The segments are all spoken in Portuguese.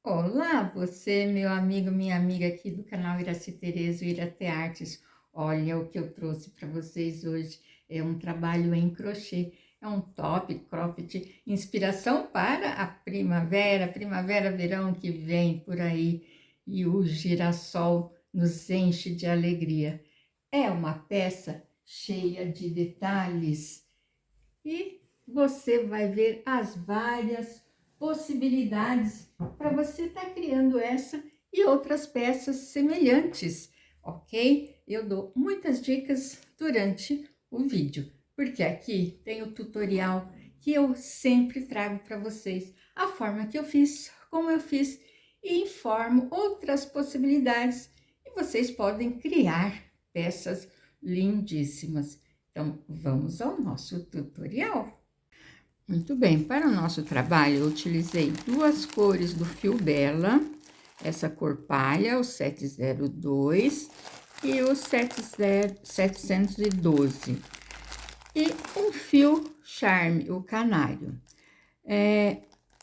Olá, você, meu amigo, minha amiga aqui do canal Iraci Tereza, Irate Artes. Olha o que eu trouxe para vocês hoje. É um trabalho em crochê. É um top cropped, inspiração para a primavera, verão que vem por aí. E o girassol nos enche de alegria. É uma peça cheia de detalhes e você vai ver as várias possibilidades para você estar criando essa e outras peças semelhantes, ok? Eu dou muitas dicas durante o vídeo, porque aqui tem o tutorial que eu sempre trago para vocês, a forma que eu fiz, como eu fiz, e informo outras possibilidades e vocês podem criar peças lindíssimas. Então, vamos ao nosso tutorial. Muito bem, para o nosso trabalho, eu utilizei duas cores do fio Bella, essa cor palha, o 702 e o 712, e um fio Charme, o canário.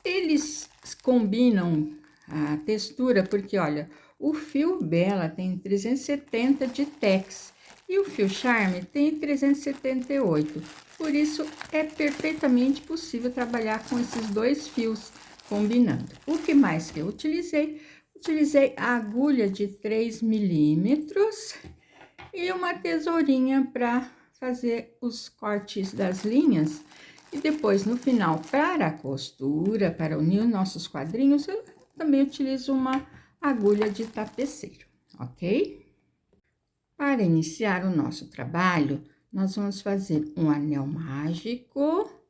Eles combinam a textura porque, olha, o fio Bella tem 370 de tex e o fio Charme tem 378. Por isso, é perfeitamente possível trabalhar com esses dois fios combinando. O que mais que eu utilizei? Utilizei a agulha de 3 milímetros e uma tesourinha para fazer os cortes das linhas. E depois, no final, para a costura, para unir os nossos quadrinhos, eu também utilizo uma agulha de tapeceiro, ok? Para iniciar o nosso trabalho, nós vamos fazer um anel mágico.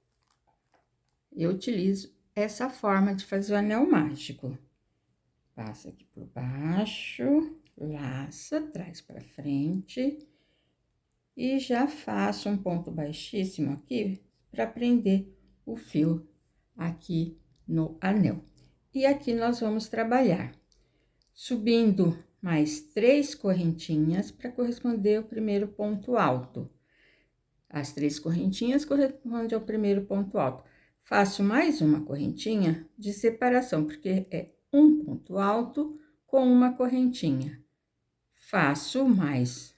Eu utilizo essa forma de fazer o anel mágico. Passa aqui por baixo, laça, traz para frente e já faço um ponto baixíssimo aqui para prender o fio aqui no anel. E aqui nós vamos trabalhar subindo mais 3 correntinhas para corresponder ao primeiro ponto alto. As 3 correntinhas correspondem ao primeiro ponto alto. Faço mais uma correntinha de separação, porque é um ponto alto com uma correntinha. Faço mais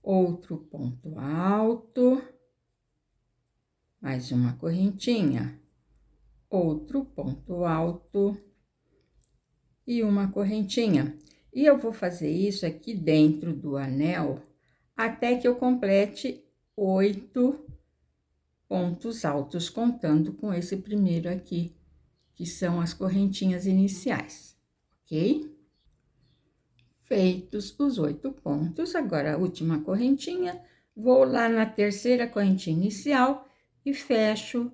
outro ponto alto, mais uma correntinha, outro ponto alto e uma correntinha. E eu vou fazer isso aqui dentro do anel até que eu complete 8 pontos altos, contando com esse primeiro aqui, que são as correntinhas iniciais, ok? Feitos os 8 pontos, agora a última correntinha, vou lá na terceira correntinha inicial e fecho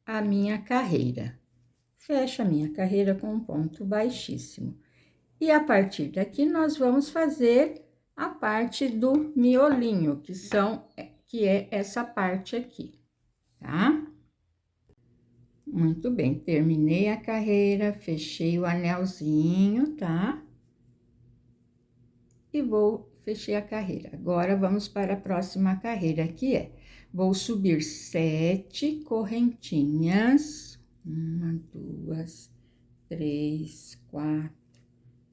a minha carreira. Fecho a minha carreira com um ponto baixíssimo. E a partir daqui, nós vamos fazer a parte do miolinho, que é essa parte aqui, tá? Muito bem, terminei a carreira, fechei o anelzinho, tá? E fechei a carreira. Agora, vamos para a próxima carreira, que vou subir 7 correntinhas. 1, 2, 3, 4,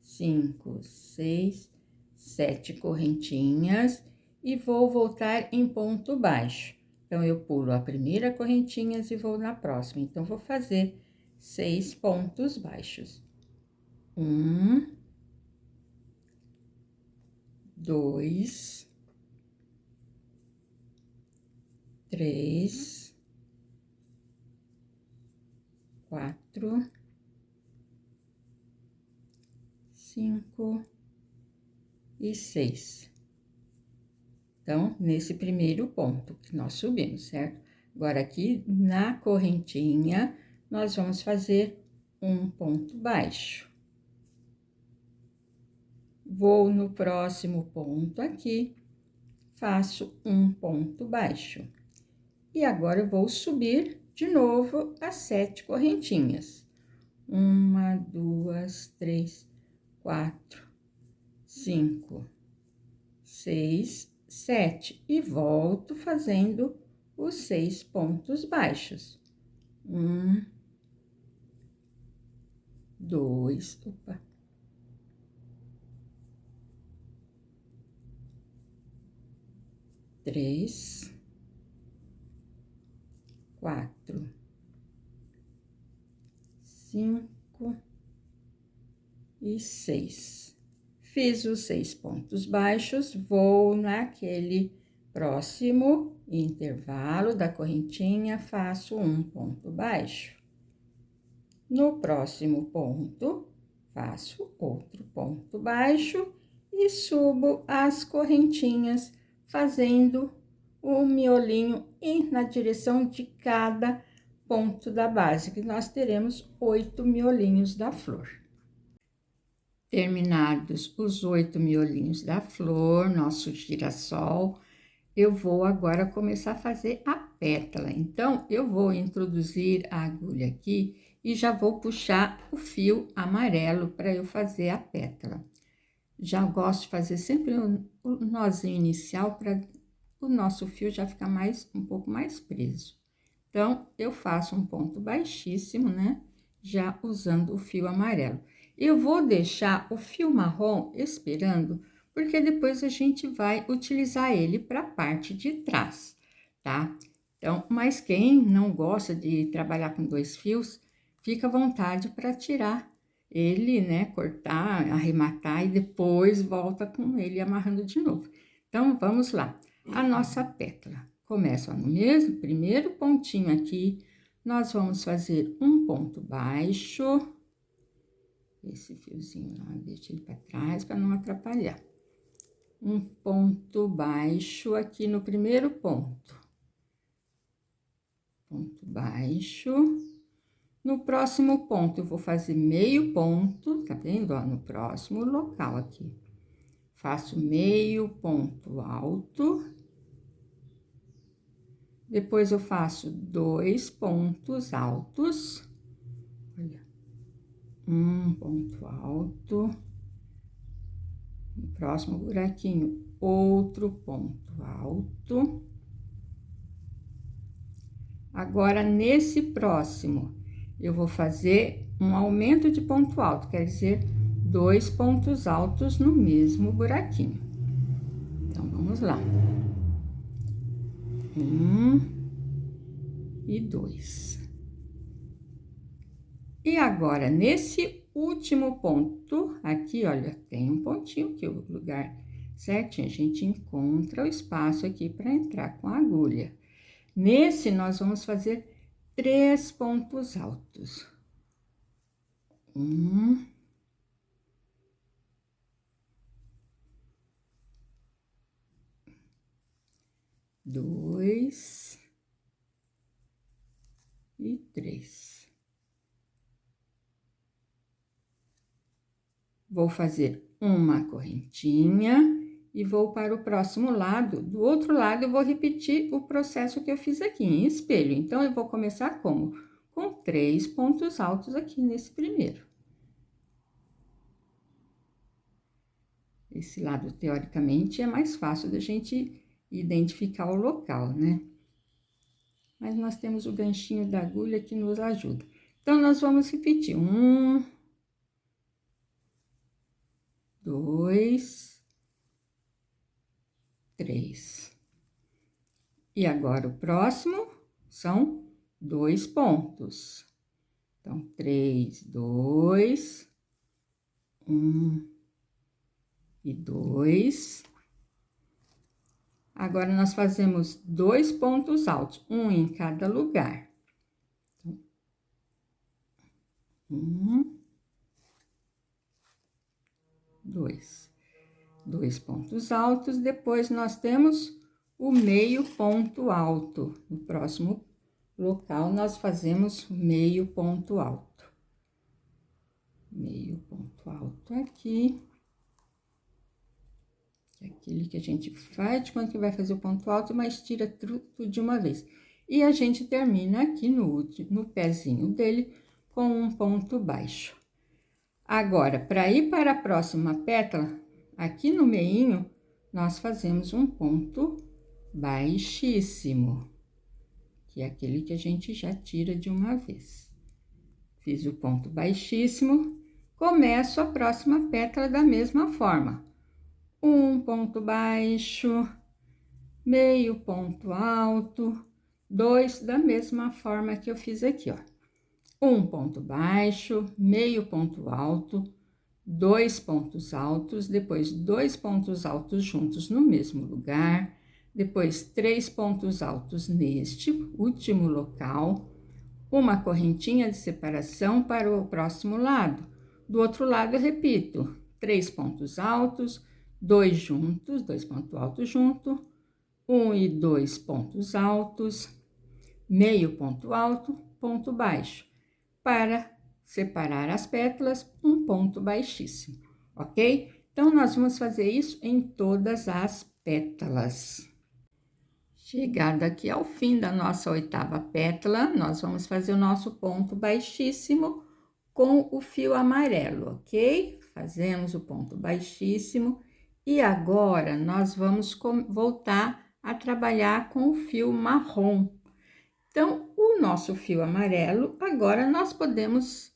5, 6, 7 correntinhas e vou voltar em ponto baixo. Então, eu pulo a primeira correntinha e vou na próxima. Então, vou fazer 6 pontos baixos. 1, 2, 3, 4, 5 e 6. Então, nesse primeiro ponto que nós subimos, certo? Agora, aqui na correntinha, nós vamos fazer um ponto baixo. Vou no próximo ponto aqui, faço um ponto baixo. E agora, eu vou subir de novo as 7 correntinhas. 1, 2, 3, 4, 5, 6, 7 e volto fazendo os 6 pontos baixos. 1, 2, opa. 3, 4, 5 e 6. Fiz os 6 pontos baixos, vou naquele próximo intervalo da correntinha, faço um ponto baixo. No próximo ponto, faço outro ponto baixo e subo as correntinhas, fazendo o miolinho na direção de cada ponto da base, que nós teremos 8 miolinhos da flor. Terminados os 8 miolinhos da flor, nosso girassol, eu vou agora começar a fazer a pétala. Então, eu vou introduzir a agulha aqui e já vou puxar o fio amarelo para eu fazer a pétala. Já gosto de fazer sempre o nozinho inicial para o nosso fio já ficar um pouco mais preso. Então, eu faço um ponto baixíssimo, né? Já usando o fio amarelo. Eu vou deixar o fio marrom esperando, porque depois a gente vai utilizar ele para a parte de trás, tá? Então, mas quem não gosta de trabalhar com 2 fios, fica à vontade para tirar ele, né? Cortar, arrematar e depois volta com ele amarrando de novo. Então, vamos lá. A nossa pétala começa no mesmo primeiro pontinho aqui, nós vamos fazer um ponto baixo. Esse fiozinho lá, deixa ele para trás para não atrapalhar. Um ponto baixo aqui no primeiro ponto. Ponto baixo. No próximo ponto, eu vou fazer meio ponto, tá vendo? Ó, no próximo local aqui. Faço meio ponto alto. Depois, eu faço 2 pontos altos. Olha. Um ponto alto. No próximo buraquinho, outro ponto alto. Agora, nesse próximo, eu vou fazer um aumento de ponto alto, quer dizer, 2 pontos altos no mesmo buraquinho. Então, vamos lá. 1 e 2. E agora, nesse último ponto, aqui, olha, tem um pontinho que o lugar certinho, a gente encontra o espaço aqui para entrar com a agulha. Nesse, nós vamos fazer 3 pontos altos. 1, 2 e 3. Vou fazer uma correntinha e vou para o próximo lado. Do outro lado, eu vou repetir o processo que eu fiz aqui em espelho. Então, eu vou começar como? Com 3 pontos altos aqui nesse primeiro. Esse lado, teoricamente, é mais fácil da gente identificar o local, né? Mas nós temos o ganchinho da agulha que nos ajuda. Então, nós vamos repetir. 1, 2, 3. E agora, o próximo são 2 pontos. Então, 3, 2, 1 e 2. Agora, nós fazemos 2 pontos altos, um em cada lugar. Então, 1, 2. 2 pontos altos, depois nós temos o meio ponto alto. No próximo local, nós fazemos meio ponto alto. Meio ponto alto aqui. É aquele que a gente faz de quando que vai fazer o ponto alto, mas tira tudo de uma vez. E a gente termina aqui no pezinho dele com um ponto baixo. Agora, para ir para a próxima pétala, aqui no meinho, nós fazemos um ponto baixíssimo, que é aquele que a gente já tira de uma vez. Fiz o ponto baixíssimo, começo a próxima pétala da mesma forma. Um ponto baixo, meio ponto alto, 2 da mesma forma que eu fiz aqui, ó. Um ponto baixo, meio ponto alto, 2 pontos altos, depois 2 pontos altos juntos no mesmo lugar, depois 3 pontos altos neste último local, uma correntinha de separação para o próximo lado. Do outro lado, eu repito, 3 pontos altos, 2 juntos, 2 pontos altos junto, 1 e 2 pontos altos, meio ponto alto, ponto baixo. Para separar as pétalas, um ponto baixíssimo, ok? Então, nós vamos fazer isso em todas as pétalas. Chegado aqui ao fim da nossa 8ª pétala, nós vamos fazer o nosso ponto baixíssimo com o fio amarelo, ok? Fazemos o ponto baixíssimo e agora nós vamos voltar a trabalhar com o fio marrom. Então, o nosso fio amarelo, agora nós podemos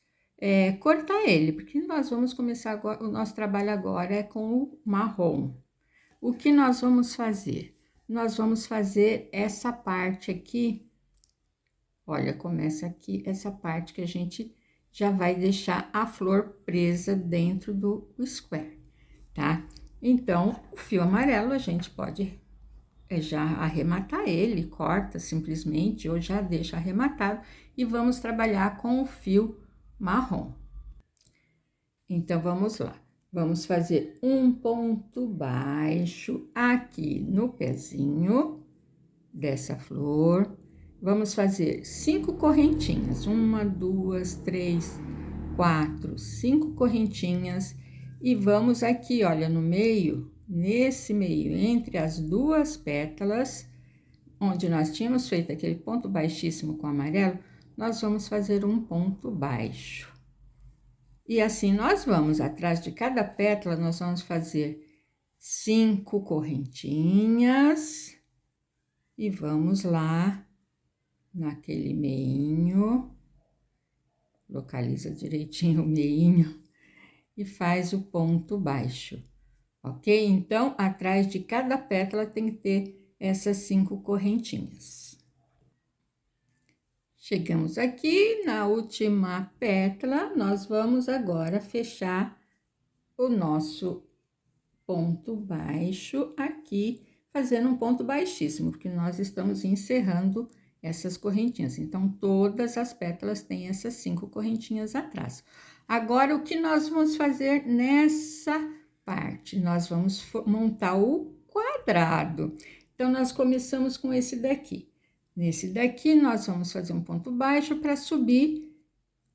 cortar ele, porque nós vamos começar agora, o nosso trabalho agora é com o marrom. O que nós vamos fazer? Nós vamos fazer essa parte aqui, olha, começa aqui essa parte que a gente já vai deixar a flor presa dentro do square, tá? Então, o fio amarelo a gente pode já arrematar ele, corta simplesmente ou já deixa arrematado e vamos trabalhar com o fio marrom. Então, vamos lá. Vamos fazer um ponto baixo aqui no pezinho dessa flor. Vamos fazer 5 correntinhas, 1, 2, 3, 4, 5 correntinhas e vamos aqui, olha, no meio, nesse meio, entre as duas pétalas, onde nós tínhamos feito aquele ponto baixíssimo com amarelo, nós vamos fazer um ponto baixo. E assim nós vamos, atrás de cada pétala, nós vamos fazer 5 correntinhas e vamos lá naquele meinho, localiza direitinho o meinho e faz o ponto baixo, ok? Então, atrás de cada pétala tem que ter essas 5 correntinhas. Chegamos aqui na última pétala, nós vamos agora fechar o nosso ponto baixo aqui, fazendo um ponto baixíssimo, porque nós estamos encerrando essas correntinhas. Então, todas as pétalas têm essas 5 correntinhas atrás. Agora, o que nós vamos fazer nessa parte? Nós vamos montar o quadrado. Então, nós começamos com esse daqui. Nesse daqui, nós vamos fazer um ponto baixo para subir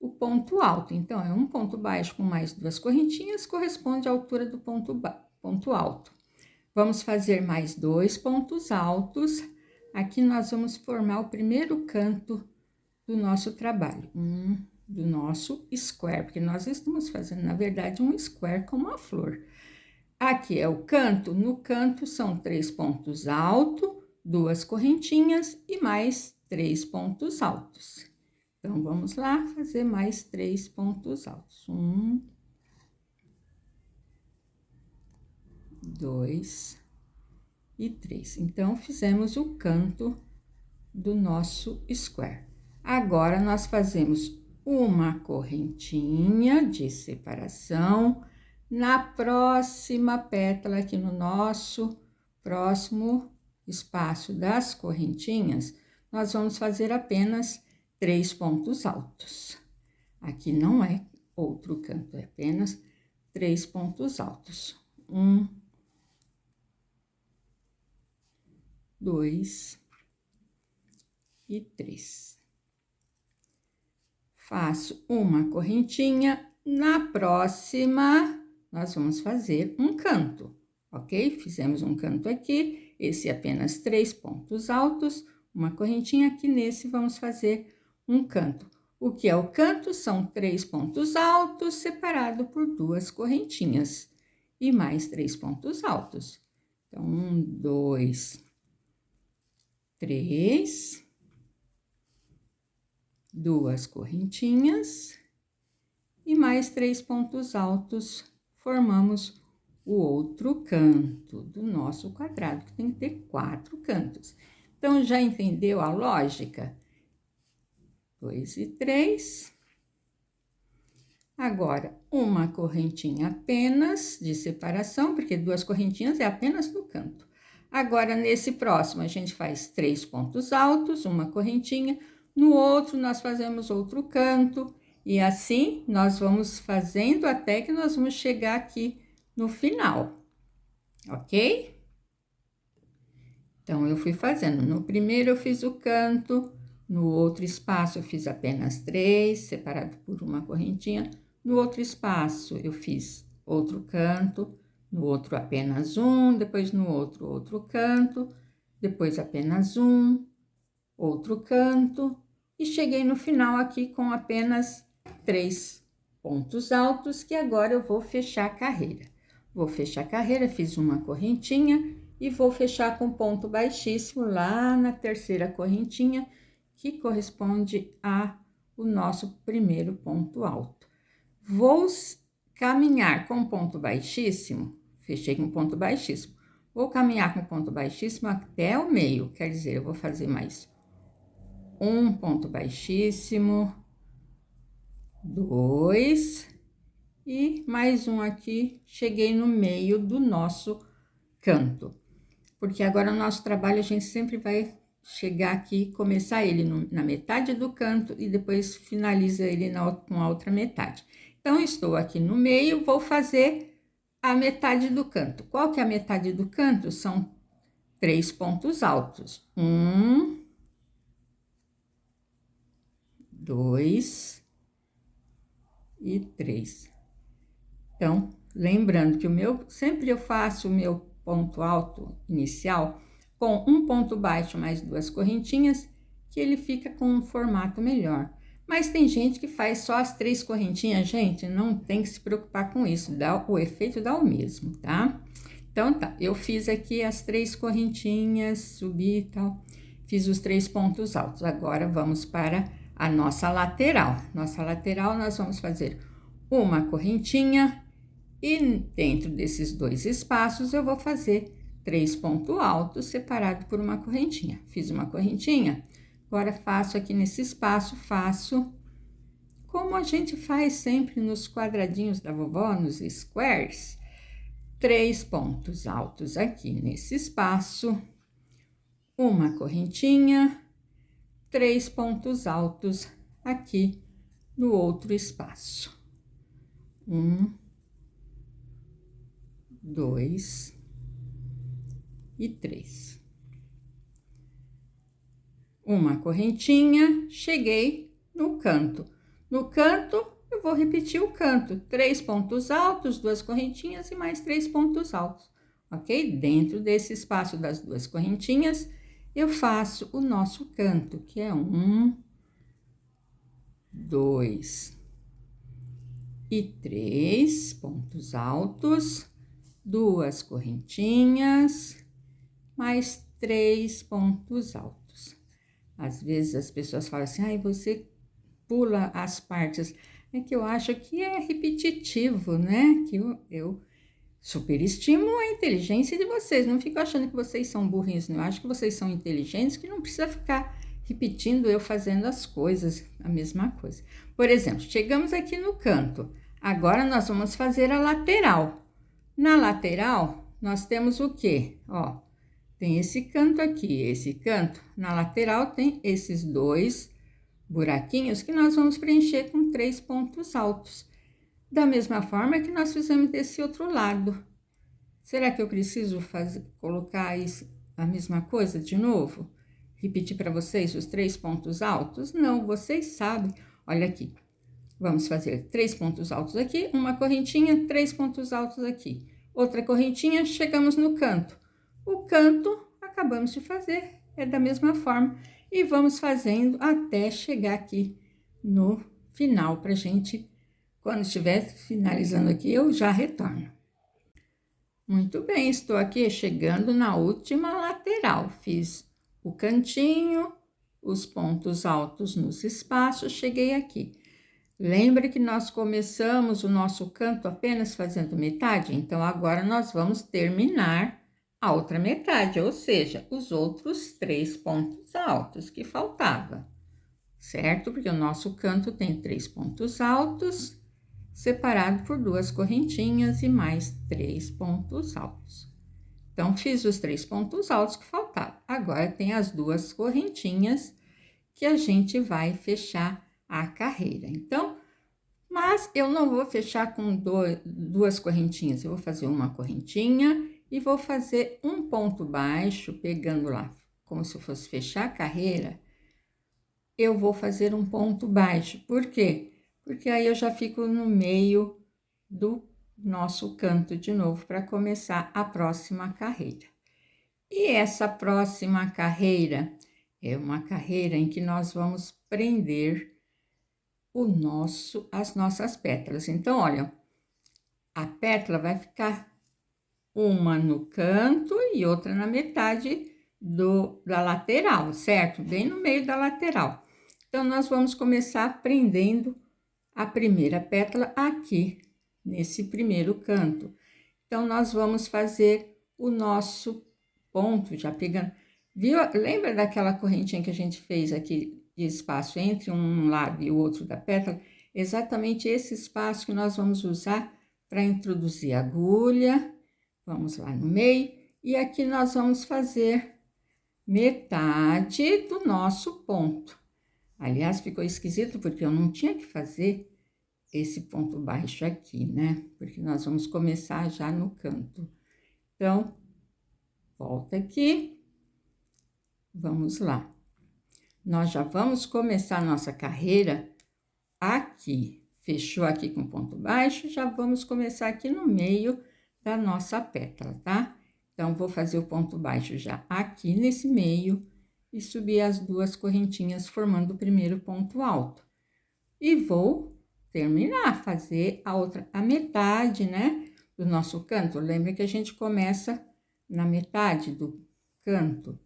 o ponto alto. Então, é um ponto baixo com mais 2 correntinhas, corresponde à altura do ponto alto. Vamos fazer mais 2 pontos altos. Aqui nós vamos formar o primeiro canto do nosso trabalho, do nosso square, porque nós estamos fazendo, na verdade, um square com uma flor. Aqui é o canto, no canto são 3 pontos altos, 2 correntinhas e mais 3 pontos altos. Então, vamos lá fazer mais 3 pontos altos. 1, 2 e 3. Então, fizemos o canto do nosso square. Agora, nós fazemos uma correntinha de separação na próxima pétala, aqui no nosso próximo espaço das correntinhas, nós vamos fazer apenas 3 pontos altos. Aqui não é outro canto, é apenas 3 pontos altos. 1, 2 e 3. Faço uma correntinha, na próxima nós vamos fazer um canto, ok? Fizemos um canto aqui, esse é apenas 3 pontos altos, uma correntinha aqui, nesse vamos fazer um canto. O que é o canto? São 3 pontos altos separado por 2 correntinhas e mais 3 pontos altos. Então, 1, 2, 3, 2 correntinhas e mais 3 pontos altos, formamos o outro canto do nosso quadrado, que tem que ter 4 cantos. Então, já entendeu a lógica? 2 e 3. Agora, uma correntinha apenas de separação, porque 2 correntinhas é apenas no canto. Agora, nesse próximo, a gente faz 3 pontos altos, uma correntinha. No outro, nós fazemos outro canto. E assim, nós vamos fazendo até que nós vamos chegar aqui no final. Ok? Então, eu fui fazendo. No primeiro, eu fiz o canto. No outro espaço, eu fiz apenas 3, separado por uma correntinha. No outro espaço, eu fiz outro canto. No outro, apenas um. Depois, no outro, outro canto. Depois, apenas um. Outro canto. E cheguei no final aqui com apenas 3 pontos altos, que agora eu vou fechar a carreira. Vou fechar a carreira, fiz uma correntinha e vou fechar com ponto baixíssimo lá na terceira correntinha, que corresponde ao nosso primeiro ponto alto. Vou caminhar com ponto baixíssimo, fechei com ponto baixíssimo. Vou caminhar com ponto baixíssimo até o meio, quer dizer, eu vou fazer mais um ponto baixíssimo, 2 e mais um aqui, cheguei no meio do nosso canto. Porque agora o nosso trabalho a gente sempre vai chegar aqui, começar ele na metade do canto e depois finaliza ele com a outra metade. Então, estou aqui no meio, vou fazer a metade do canto. Qual que é a metade do canto? São 3 pontos altos. 1, 2 e 3. Então, lembrando que sempre eu faço o meu ponto alto inicial com um ponto baixo mais 2 correntinhas, que ele fica com um formato melhor. Mas tem gente que faz só as 3 correntinhas, gente, não tem que se preocupar com isso, o efeito dá o mesmo, tá? Então, tá, eu fiz aqui as 3 correntinhas, subi e tal, fiz os 3 pontos altos. Agora, vamos para a nossa lateral. Nossa lateral, nós vamos fazer uma correntinha e dentro desses 2 espaços, eu vou fazer 3 pontos altos separados por uma correntinha. Fiz uma correntinha, agora faço aqui nesse espaço, faço como a gente faz sempre nos quadradinhos da vovó, nos squares, 3 pontos altos aqui nesse espaço, uma correntinha, 3 pontos altos aqui no outro espaço. 1, 2 e 3. Uma correntinha, cheguei no canto. No canto, eu vou repetir o canto. 3 pontos altos, 2 correntinhas e mais 3 pontos altos, ok? Dentro desse espaço das 2 correntinhas, eu faço o nosso canto, que é 1, 2 e 3 pontos altos, 2 correntinhas, mais 3 pontos altos. Às vezes as pessoas falam assim, ai, você pula as partes. É que eu acho que é repetitivo, né? Que eu superestimo a inteligência de vocês. Não fico achando que vocês são burrinhos, não. Eu acho que vocês são inteligentes, que não precisa ficar repetindo eu fazendo as coisas, a mesma coisa. Por exemplo, chegamos aqui no canto. Agora, nós vamos fazer a lateral. Na lateral, nós temos o quê? Ó, tem esse canto aqui, esse canto. Na lateral tem esses 2 buraquinhos que nós vamos preencher com 3 pontos altos. Da mesma forma que nós fizemos desse outro lado. Será que eu preciso colocar isso, a mesma coisa de novo? Repetir para vocês os 3 pontos altos? Não, vocês sabem. Olha aqui. Vamos fazer 3 pontos altos aqui, uma correntinha, 3 pontos altos aqui. Outra correntinha, chegamos no canto. O canto, acabamos de fazer, é da mesma forma. E vamos fazendo até chegar aqui no final, pra gente, quando estiver finalizando aqui, eu já retorno. Muito bem, estou aqui chegando na última lateral. Fiz o cantinho, os pontos altos nos espaços, cheguei aqui. Lembra que nós começamos o nosso canto apenas fazendo metade? Então, agora nós vamos terminar a outra metade, ou seja, os outros 3 pontos altos que faltava, certo? Porque o nosso canto tem 3 pontos altos, separado por 2 correntinhas e mais 3 pontos altos. Então, fiz os 3 pontos altos que faltavam. Agora, tem as 2 correntinhas que a gente vai fechar a carreira. Então, mas eu não vou fechar com 2 correntinhas, eu vou fazer uma correntinha e vou fazer um ponto baixo, pegando lá, como se fosse fechar a carreira, eu vou fazer um ponto baixo. Por quê? Porque aí eu já fico no meio do nosso canto de novo para começar a próxima carreira. E essa próxima carreira é uma carreira em que nós vamos prender as nossas pétalas. Então, olha, a pétala vai ficar uma no canto e outra na metade da lateral, certo? Bem no meio da lateral. Então, nós vamos começar prendendo a primeira pétala aqui, nesse primeiro canto. Então, nós vamos fazer o nosso ponto, já pegando... Viu? Lembra daquela correntinha que a gente fez aqui de espaço entre um lado e o outro da pétala? Exatamente esse espaço que nós vamos usar para introduzir a agulha. Vamos lá no meio. E aqui nós vamos fazer metade do nosso ponto. Aliás, ficou esquisito porque eu não tinha que fazer esse ponto baixo aqui, né? Porque nós vamos começar já no canto. Então, volta aqui. Vamos lá. Nós já vamos começar a nossa carreira aqui. Fechou aqui com ponto baixo, já vamos começar aqui no meio da nossa pétala, tá? Então, vou fazer o ponto baixo já aqui nesse meio e subir as 2 correntinhas formando o primeiro ponto alto. E vou terminar, fazer a metade, né, do nosso canto. Lembra que a gente começa na metade do canto.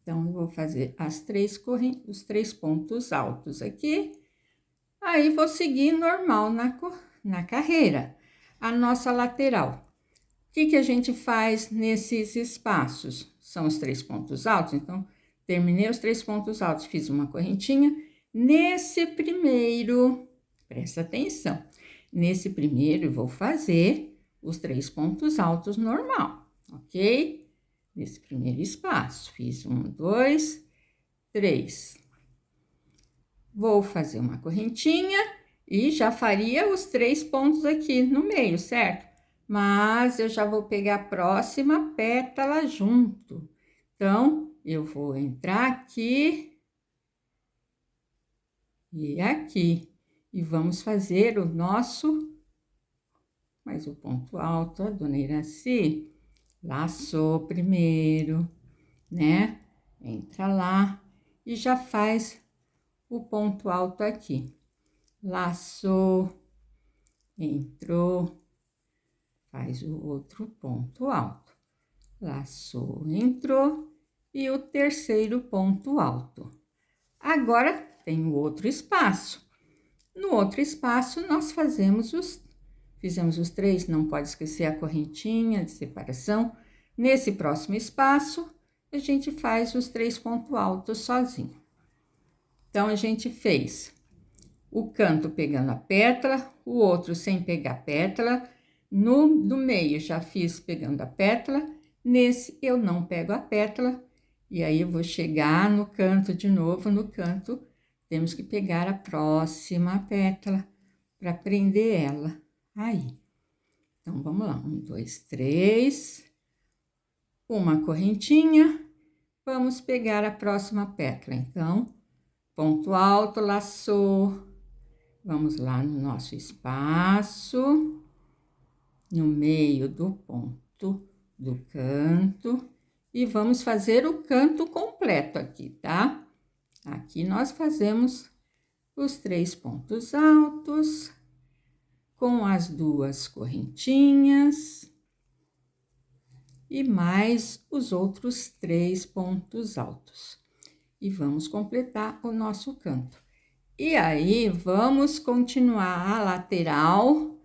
Então, eu vou fazer os 3 pontos altos aqui. Aí, vou seguir normal na carreira. A nossa lateral. O que a gente faz nesses espaços? São os 3 pontos altos. Então, terminei os 3 pontos altos, fiz uma correntinha. Nesse primeiro, presta atenção. Nesse primeiro, eu vou fazer os 3 pontos altos normal, ok? Nesse primeiro espaço, fiz 1, 2, 3. Vou fazer uma correntinha e já faria os 3 pontos aqui no meio, certo? Mas eu já vou pegar a próxima pétala junto. Então, eu vou entrar aqui e aqui. E vamos fazer o nosso... Mas o ponto alto, a dona Iraci laçou primeiro, né? Entra lá e já faz o ponto alto aqui. Laçou, entrou, faz o outro ponto alto. Laçou, entrou e o terceiro ponto alto. Agora, tem o outro espaço. No outro espaço, nós fizemos os 3, não pode esquecer a correntinha de separação. Nesse próximo espaço, a gente faz os 3 pontos altos sozinho. Então, a gente fez o canto pegando a pétala, o outro sem pegar a pétala. No meio, já fiz pegando a pétala. Nesse, eu não pego a pétala. E aí, eu vou chegar no canto de novo. No canto, temos que pegar a próxima pétala para prender ela aí. Então, vamos lá. 1, 2, 3. Uma correntinha. Vamos pegar a próxima pétala. Então, ponto alto, laçou. Vamos lá no nosso espaço, no meio do ponto do canto, e vamos fazer o canto completo aqui, tá? Aqui nós fazemos os 3 pontos altos, com as 2 correntinhas, e mais os outros 3 pontos altos. E vamos completar o nosso canto. E aí, vamos continuar a lateral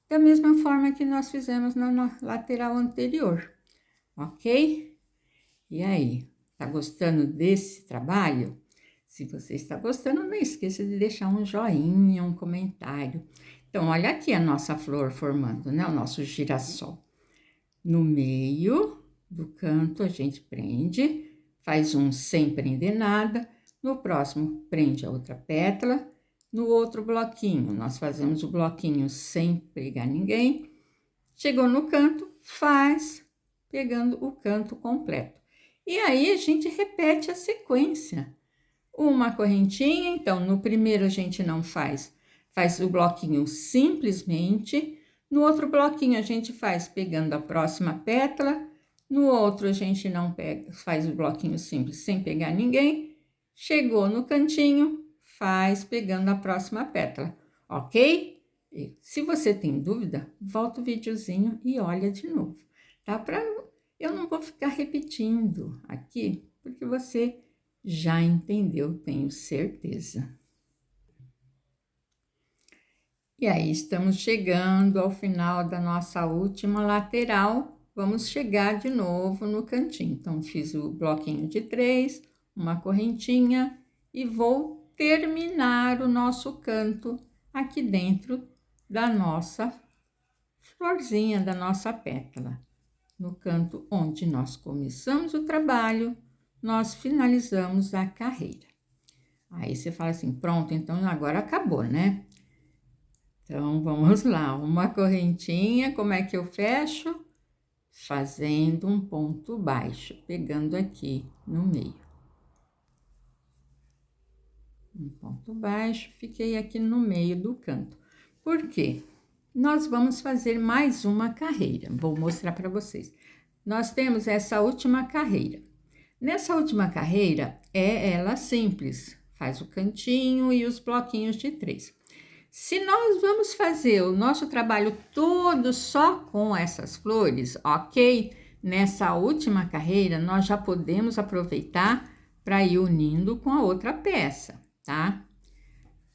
da mesma forma que nós fizemos na lateral anterior, ok? E aí, tá gostando desse trabalho? Se você está gostando, não esqueça de deixar um joinha, um comentário. Então, olha aqui a nossa flor formando, né? O nosso girassol. No meio do canto, a gente prende, faz um sem prender nada. No próximo, prende a outra pétala. No outro bloquinho, nós fazemos o bloquinho sem pegar ninguém. Chegou no canto, faz pegando o canto completo. E aí, a gente repete a sequência. Uma correntinha, então, no primeiro a gente não faz o bloquinho simplesmente. No outro bloquinho a gente faz pegando a próxima pétala. No outro a gente não pega, faz o bloquinho simples sem pegar ninguém. Chegou no cantinho, faz pegando a próxima pétala, ok? E se você tem dúvida, volta o videozinho e olha de novo, tá? Eu não vou ficar repetindo aqui, porque você já entendeu, tenho certeza. E aí, estamos chegando ao final da nossa última lateral. Vamos chegar de novo no cantinho. Então, fiz o bloquinho de 3, uma correntinha e vou terminar o nosso canto aqui dentro da nossa florzinha, da nossa pétala. No canto onde nós começamos o trabalho, nós finalizamos a carreira. Aí você fala assim, pronto, então agora acabou, né? Então, vamos lá, uma correntinha, como é que eu fecho? Fazendo um ponto baixo, pegando aqui no meio. Um ponto baixo, fiquei aqui no meio do canto. Por quê? Nós vamos fazer mais uma carreira, vou mostrar para vocês. Nós temos essa última carreira. Nessa última carreira, é ela simples, faz o cantinho e os bloquinhos de 3. Se nós vamos fazer o nosso trabalho todo só com essas flores, ok? Nessa última carreira, nós já podemos aproveitar para ir unindo com a outra peça, tá?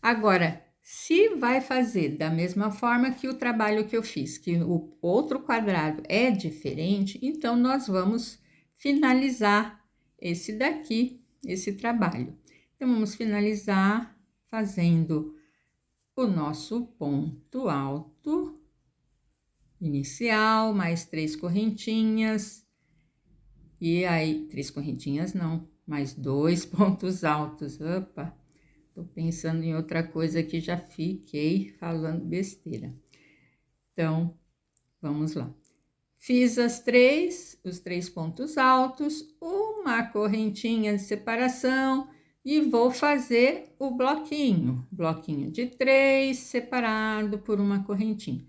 Agora, se vai fazer da mesma forma que o trabalho que eu fiz, que o outro quadrado é diferente, então nós vamos finalizar esse daqui, esse trabalho. Então, vamos finalizar fazendo o nosso ponto alto inicial, mais 3 correntinhas, e aí, 3 correntinhas não, mais 2 pontos altos. Opa, tô pensando em outra coisa que já fiquei falando besteira. Então, vamos lá. Fiz os 3 pontos altos, uma correntinha de separação, e vou fazer o bloquinho de 3 separado por uma correntinha.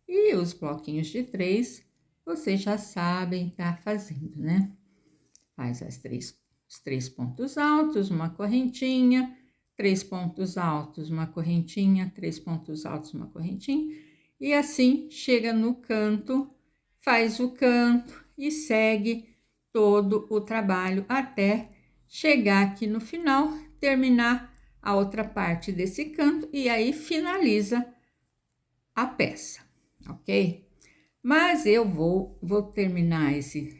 E os bloquinhos de 3, vocês já sabem tá fazendo, né? Faz os 3 pontos altos, uma correntinha, 3 pontos altos, uma correntinha, 3 pontos altos, uma correntinha, e assim chega no canto, faz o canto e segue todo o trabalho até chegar aqui no final, terminar a outra parte desse canto e aí finaliza a peça, ok? Mas eu vou terminar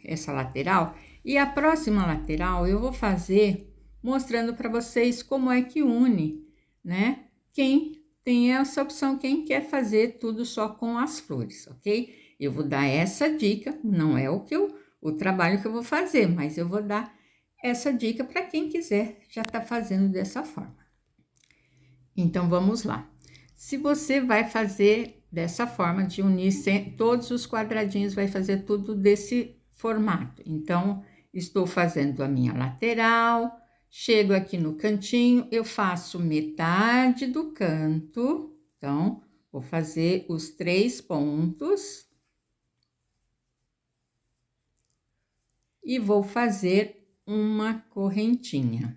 essa lateral e a próxima lateral eu vou fazer mostrando para vocês como é que une, né? Quem tem essa opção, quem quer fazer tudo só com as flores, ok? Eu vou dar essa dica, não é o trabalho que eu vou fazer, mas eu vou dar essa dica para quem quiser já tá fazendo dessa forma. Então, vamos lá. Se você vai fazer dessa forma, de unir todos os quadradinhos, vai fazer tudo desse formato. Então, estou fazendo a minha lateral, chego aqui no cantinho, eu faço metade do canto. Então, vou fazer os 3 pontos. E vou fazer uma correntinha.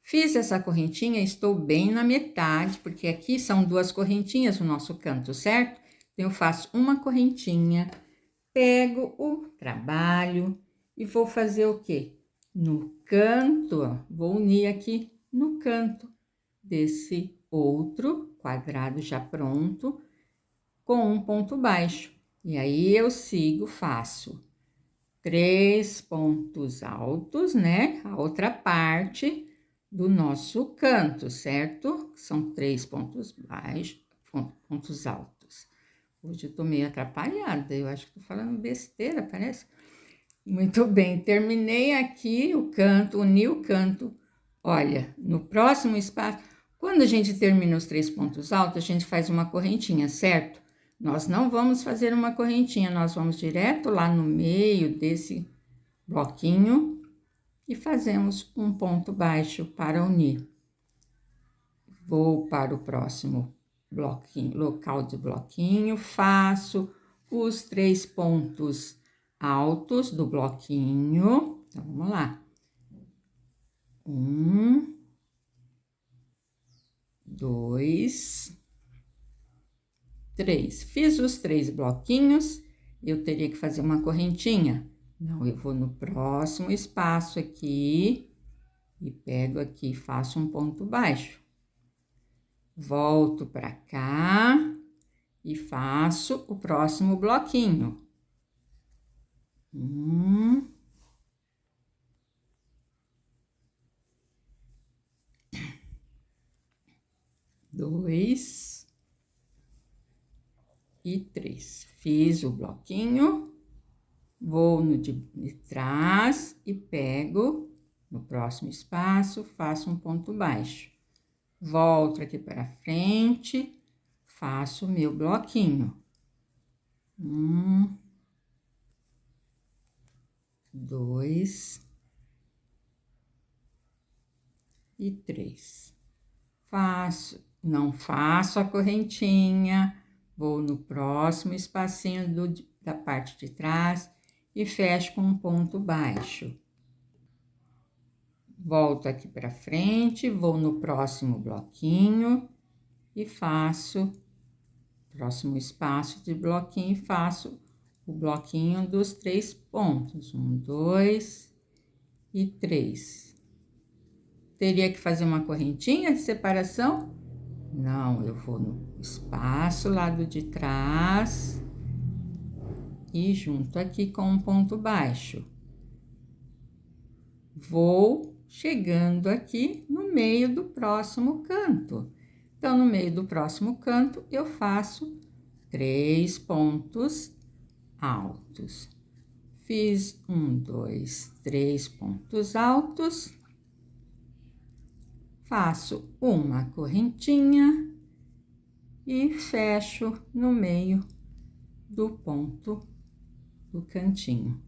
Fiz essa correntinha, estou bem na metade, porque aqui são 2 correntinhas no nosso canto, certo? Então, eu faço uma correntinha, pego o trabalho e vou fazer o quê? No canto, ó, vou unir aqui no canto desse outro quadrado já pronto, com um ponto baixo. E aí, eu sigo, faço 3 pontos altos, né? A outra parte do nosso canto, certo? São 3 pontos baixos, pontos altos. Hoje eu tô meio atrapalhada, eu acho que tô falando besteira, parece. Muito bem, terminei aqui o canto, uni o canto. Olha, no próximo espaço, quando a gente termina os 3 pontos altos, a gente faz uma correntinha, certo? Nós não vamos fazer uma correntinha, nós vamos direto lá no meio desse bloquinho e fazemos um ponto baixo para unir. Vou para o próximo bloquinho, local de bloquinho, faço os 3 pontos altos do bloquinho. Então, vamos lá. 1, 2, 3. Fiz os 3 bloquinhos, eu teria que fazer uma correntinha. Não, eu vou no próximo espaço aqui e pego aqui e faço um ponto baixo. Volto para cá e faço o próximo bloquinho. 1, 2 e 3. Fiz o bloquinho, vou no de trás e pego no próximo espaço, faço um ponto baixo. Volto aqui para frente, faço o meu bloquinho. 1, 2 e 3. Não faço a correntinha, vou no próximo espacinho da parte de trás e fecho com um ponto baixo. Volto aqui para frente, vou no próximo bloquinho e faço, próximo espaço de bloquinho, faço o bloquinho dos 3 pontos. 1, 2 e 3. Teria que fazer uma correntinha de separação? Não, eu vou no espaço, lado de trás e junto aqui com um ponto baixo. Vou chegando aqui no meio do próximo canto. Então, no meio do próximo canto, eu faço 3 pontos altos. Fiz 1, 2, 3 pontos altos. Faço uma correntinha e fecho no meio do ponto do cantinho.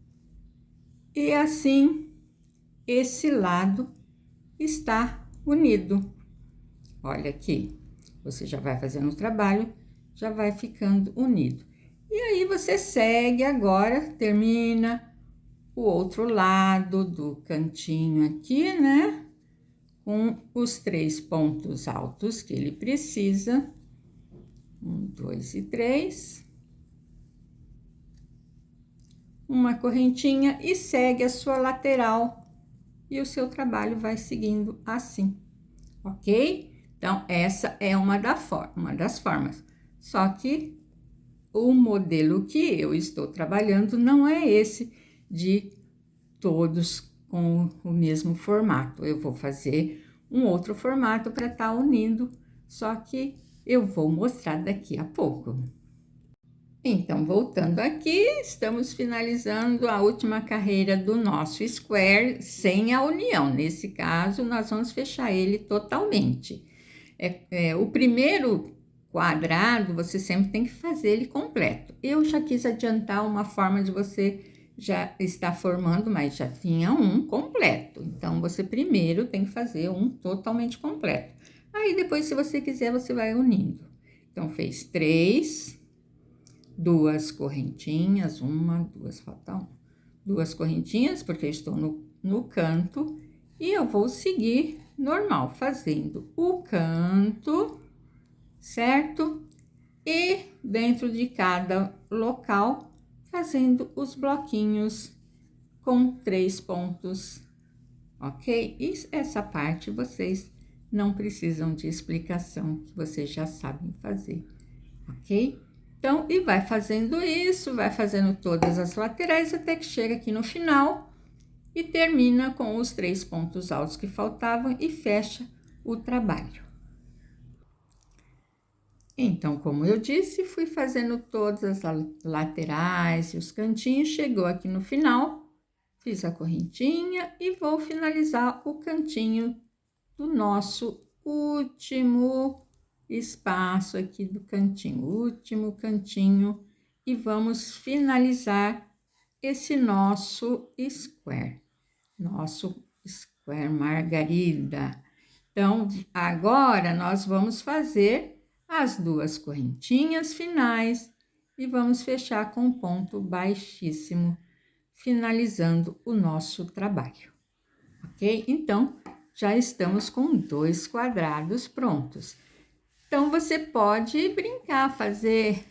E assim, esse lado está unido. Olha aqui, você já vai fazendo o trabalho, já vai ficando unido. E aí, você segue agora, termina o outro lado do cantinho aqui, né? Com os 3 pontos altos que ele precisa. 1, 2 e 3. Uma correntinha e segue a sua lateral. E o seu trabalho vai seguindo assim, ok? Então, essa é uma das formas. Só que o modelo que eu estou trabalhando não é esse de todos com o mesmo formato. Eu vou fazer um outro formato para estar unindo, só que eu vou mostrar daqui a pouco. Então, voltando aqui, estamos finalizando a última carreira do nosso square sem a união. Nesse caso, nós vamos fechar ele totalmente. O primeiro quadrado, você sempre tem que fazer ele completo. Eu já quis adiantar uma forma de você já estar formando, mas já tinha um completo. Então, você primeiro tem que fazer um totalmente completo. Aí, depois, se você quiser, você vai unindo. Então, fez 3... 2 correntinhas, 1, 2, falta 1. 2 correntinhas, porque eu estou no canto, e eu vou seguir normal, fazendo o canto, certo? E dentro de cada local, fazendo os bloquinhos com 3 pontos, ok? E essa parte vocês não precisam de explicação, que vocês já sabem fazer, ok? Então, e vai fazendo isso, vai fazendo todas as laterais até que chega aqui no final e termina com os 3 pontos altos que faltavam e fecha o trabalho. Então, como eu disse, fui fazendo todas as laterais e os cantinhos, chegou aqui no final, fiz a correntinha e vou finalizar o cantinho do nosso último espaço aqui do cantinho, último cantinho, e vamos finalizar esse nosso square margarida. Então, agora nós vamos fazer as 2 correntinhas finais e vamos fechar com ponto baixíssimo, finalizando o nosso trabalho, ok? Então, já estamos com 2 quadrados prontos. Então, você pode brincar, fazer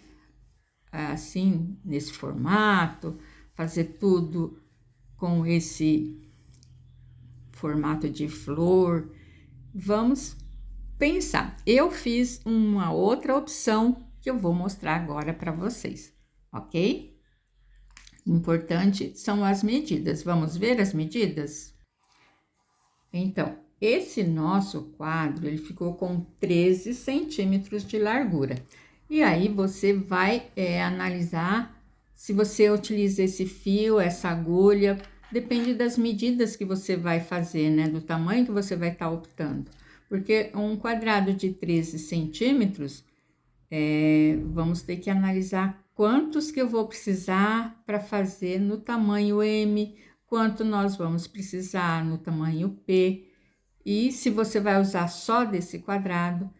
assim, nesse formato, fazer tudo com esse formato de flor. Vamos pensar. Eu fiz uma outra opção que eu vou mostrar agora para vocês, ok? Importante são as medidas. Vamos ver as medidas? Então, esse nosso quadro, ele ficou com 13 centímetros de largura. E aí, você vai analisar se você utiliza esse fio, essa agulha, depende das medidas que você vai fazer, né? Do tamanho que você vai estar optando. Porque um quadrado de 13 centímetros, vamos ter que analisar quantos que eu vou precisar para fazer no tamanho M, quanto nós vamos precisar no tamanho P, e se você vai usar só desse quadrado,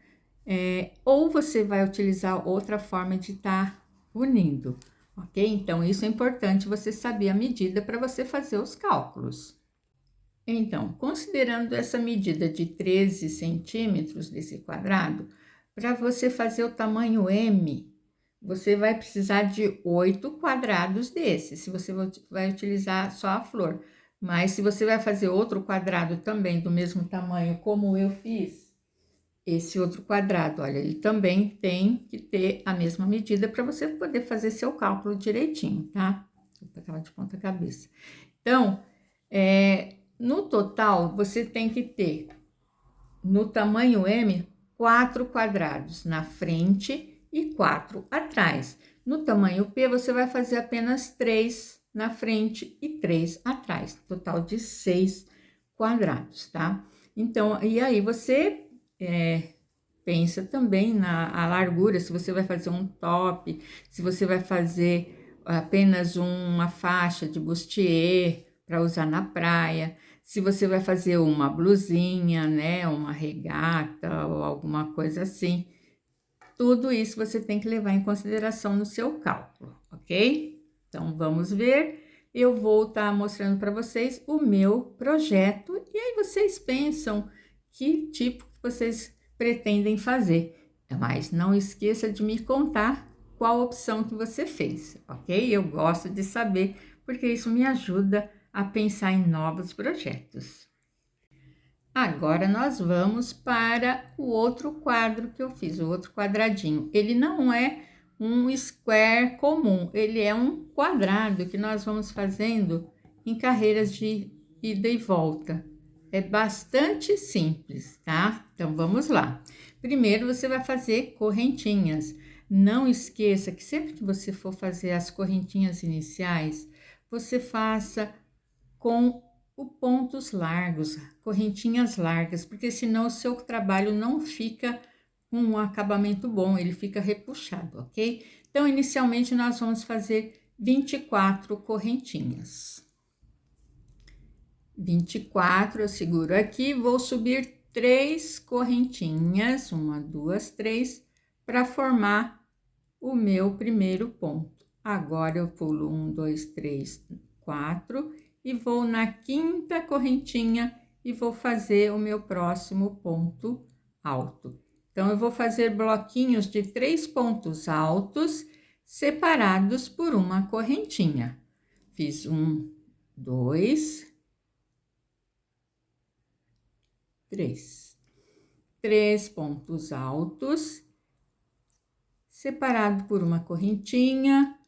ou você vai utilizar outra forma de estar unindo, ok? Então, isso é importante você saber a medida para você fazer os cálculos. Então, considerando essa medida de 13 centímetros desse quadrado, para você fazer o tamanho M, você vai precisar de 8 quadrados desses, se você vai utilizar só a flor. Mas se você vai fazer outro quadrado também do mesmo tamanho como eu fiz, esse outro quadrado, olha, ele também tem que ter a mesma medida para você poder fazer seu cálculo direitinho, tá? Vou botar de ponta cabeça. Então, no total, você tem que ter, no tamanho M, 4 quadrados na frente e 4 atrás. No tamanho P, você vai fazer apenas 3 na frente e 3 atrás, total de 6 quadrados, tá? Então, e aí você pensa também na largura, se você vai fazer um top, se você vai fazer apenas uma faixa de bustier para usar na praia, se você vai fazer uma blusinha, né, uma regata ou alguma coisa assim. Tudo isso você tem que levar em consideração no seu cálculo, ok? Então, vamos ver. Eu vou estar mostrando para vocês o meu projeto e aí vocês pensam que tipo que vocês pretendem fazer. Mas não esqueça de me contar qual opção que você fez, ok? Eu gosto de saber, porque isso me ajuda a pensar em novos projetos. Agora, nós vamos para o outro quadro que eu fiz, o outro quadradinho. Ele não é um square comum, ele é um quadrado que nós vamos fazendo em carreiras de ida e volta. É bastante simples, tá? Então, vamos lá. Primeiro, você vai fazer correntinhas. Não esqueça que sempre que você for fazer as correntinhas iniciais, você faça com pontos largos, correntinhas largas, porque senão o seu trabalho não fica com um acabamento bom, ele fica repuxado, ok? Então, inicialmente, nós vamos fazer 24 correntinhas. 24, eu seguro aqui, vou subir 3 correntinhas, 1, 2, 3, para formar o meu primeiro ponto. Agora, eu pulo 1, 2, 3, 4 e vou na 5ª correntinha e vou fazer o meu próximo ponto alto. Então, eu vou fazer bloquinhos de 3 pontos altos separados por uma correntinha. Fiz 1, 2, 3. 3 pontos altos, separado por uma correntinha,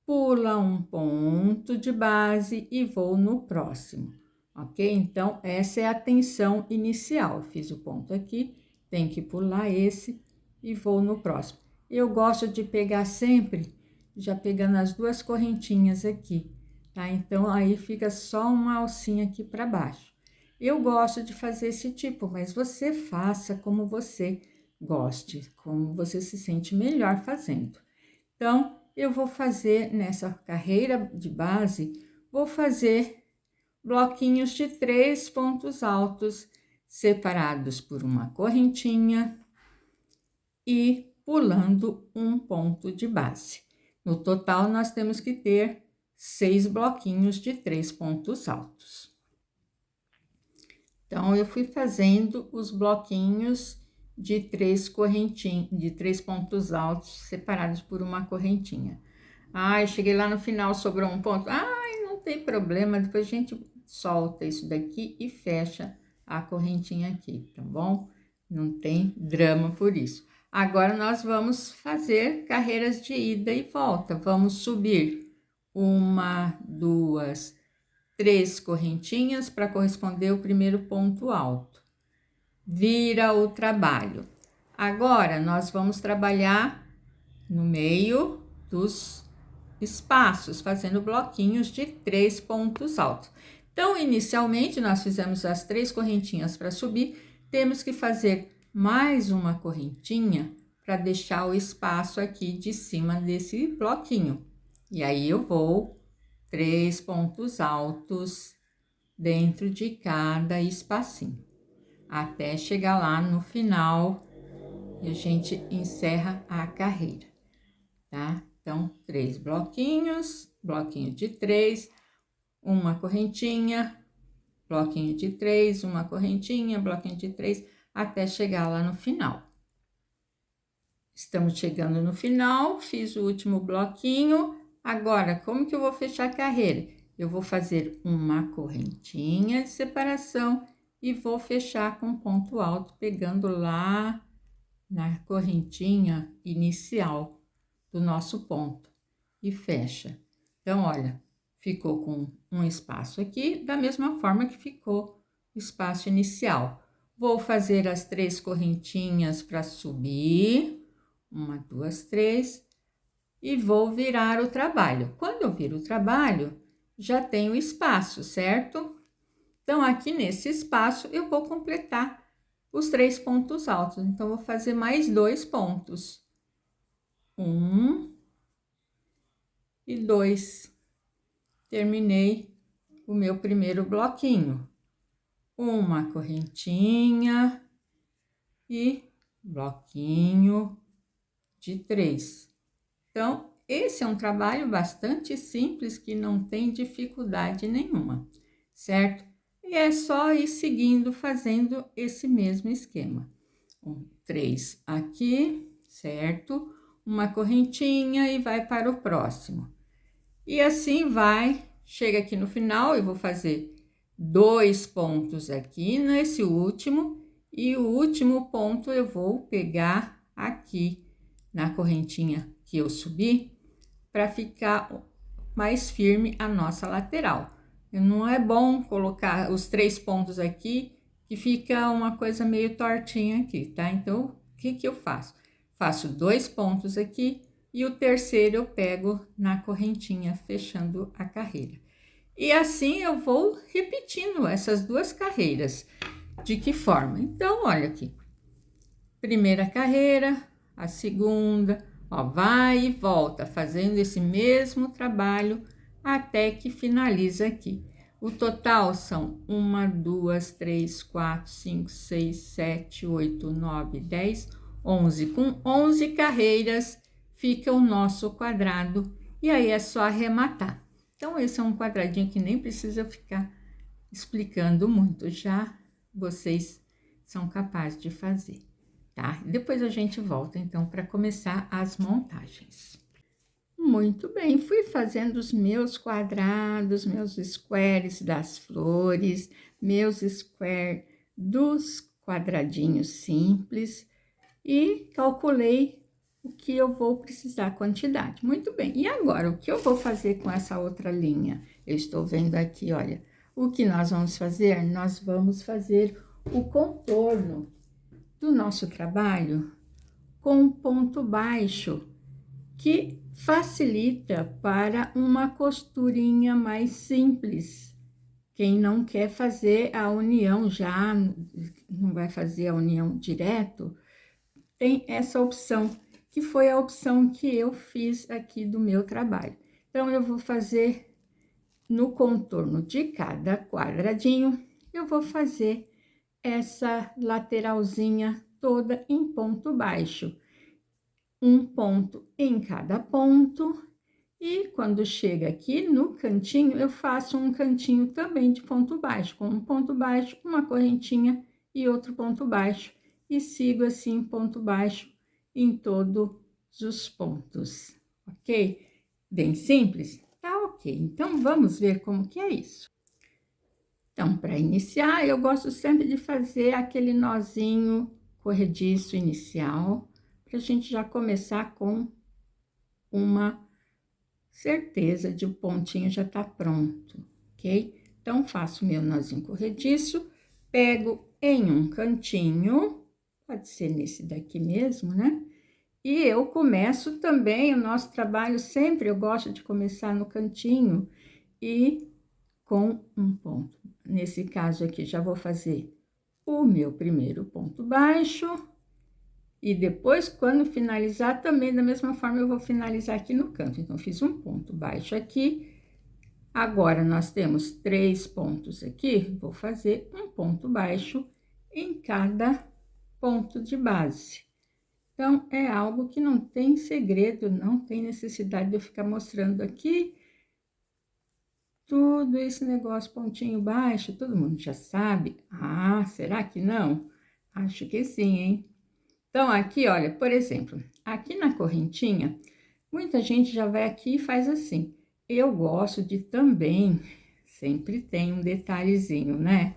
pula um ponto de base e vou no próximo, ok? Então, essa é a tensão inicial. Fiz o ponto aqui, tem que pular esse e vou no próximo. Eu gosto de pegar sempre, já pegando as duas correntinhas aqui, tá? Então, aí fica só uma alcinha aqui para baixo. Eu gosto de fazer esse tipo, mas você faça como você goste, como você se sente melhor fazendo. Então, eu vou fazer nessa carreira de base, vou fazer bloquinhos de 3 pontos altos, separados por uma correntinha e pulando um ponto de base. No total, nós temos que ter 6 bloquinhos de 3 pontos altos. Então, eu fui fazendo os bloquinhos de 3 correntinhas, de 3 pontos altos, separados por uma correntinha. Ai, cheguei lá no final, sobrou um ponto. Ai, não tem problema, depois a gente solta isso daqui e fecha a correntinha aqui, tá bom? Não tem drama por isso. Agora, nós vamos fazer carreiras de ida e volta. Vamos subir 1, 2, 3 correntinhas para corresponder o primeiro ponto alto. Vira o trabalho. Agora, nós vamos trabalhar no meio dos espaços, fazendo bloquinhos de 3 pontos altos. Então, inicialmente, nós fizemos as 3 correntinhas para subir, temos que fazer mais uma correntinha para deixar o espaço aqui de cima desse bloquinho. E aí, eu vou 3 pontos altos dentro de cada espacinho, até chegar lá no final e a gente encerra a carreira, tá? Então, 3 bloquinhos, bloquinho de 3, uma correntinha, bloquinho de 3, uma correntinha, bloquinho de 3, até chegar lá no final. Estamos chegando no final, fiz o último bloquinho. Agora, como que eu vou fechar a carreira? Eu vou fazer uma correntinha de separação e vou fechar com ponto alto, pegando lá na correntinha inicial do nosso ponto e fecha. Então, olha, ficou com um espaço aqui, da mesma forma que ficou o espaço inicial. Vou fazer as 3 correntinhas para subir, 1, 2, 3, e vou virar o trabalho. Quando eu viro o trabalho, já tenho espaço, certo? Então, aqui nesse espaço, eu vou completar os 3 pontos altos. Então, vou fazer mais 2 pontos. 1 e 2. Terminei o meu primeiro bloquinho. Uma correntinha e bloquinho de 3. Então, esse é um trabalho bastante simples, que não tem dificuldade nenhuma, certo? E é só ir seguindo, fazendo esse mesmo esquema. 3 aqui, certo? Uma correntinha e vai para o próximo. E assim vai, chega aqui no final, eu vou fazer 2 pontos aqui nesse último, e o último ponto eu vou pegar aqui na correntinha que eu subi, para ficar mais firme a nossa lateral. Não é bom colocar os 3 pontos aqui, que fica uma coisa meio tortinha aqui, tá? Então, o que que eu faço? Faço 2 pontos aqui e o terceiro eu pego na correntinha, fechando a carreira. E assim eu vou repetindo essas 2 carreiras. De que forma? Então, olha aqui. Primeira carreira, a segunda, ó, vai e volta, fazendo esse mesmo trabalho até que finaliza aqui. O total são 1, 2, 3, 4, 5, 6, 7, 8, 9, 10, 11. Com 11 carreiras fica o nosso quadrado e aí é só arrematar. Então, esse é um quadradinho que nem precisa ficar explicando muito, já vocês são capazes de fazer, tá? Depois a gente volta, então, para começar as montagens. Muito bem, fui fazendo os meus quadrados, meus squares das flores, meus squares dos quadradinhos simples e calculei o que eu vou precisar, a quantidade. Muito bem, e agora, o que eu vou fazer com essa outra linha? Eu estou vendo aqui, olha, o que nós vamos fazer? Nós vamos fazer o contorno do nosso trabalho com ponto baixo, que facilita para uma costurinha mais simples. Quem não quer fazer a união já, não vai fazer a união direto, tem essa opção, que foi a opção que eu fiz aqui do meu trabalho. Então, eu vou fazer no contorno de cada quadradinho, eu vou fazer essa lateralzinha toda em ponto baixo. Um ponto em cada ponto. E quando chega aqui no cantinho, eu faço um cantinho também de ponto baixo, com um ponto baixo, uma correntinha e outro ponto baixo. E sigo assim, ponto baixo em todos os pontos, ok? Bem simples? Tá ok. Então, vamos ver como que é isso. Então, para iniciar, eu gosto sempre de fazer aquele nozinho corrediço inicial, para a gente já começar com uma certeza de o pontinho já tá pronto, ok? Então, faço meu nozinho corrediço, pego em um cantinho, pode ser nesse daqui mesmo, né? E eu começo também o nosso trabalho sempre, eu gosto de começar no cantinho e com um ponto. Nesse caso aqui, já vou fazer o meu primeiro ponto baixo. E depois, quando finalizar, também da mesma forma, eu vou finalizar aqui no canto. Então, fiz um ponto baixo aqui. Agora, nós temos 3 pontos aqui. Vou fazer um ponto baixo em cada ponto de base. Então, é algo que não tem segredo, não tem necessidade de eu ficar mostrando aqui. Tudo esse negócio, pontinho baixo, todo mundo já sabe. Ah, será que não? Acho que sim, hein? Então, aqui, olha, por exemplo, aqui na correntinha, muita gente já vai aqui e faz assim. Eu gosto de também, sempre tem um detalhezinho, né?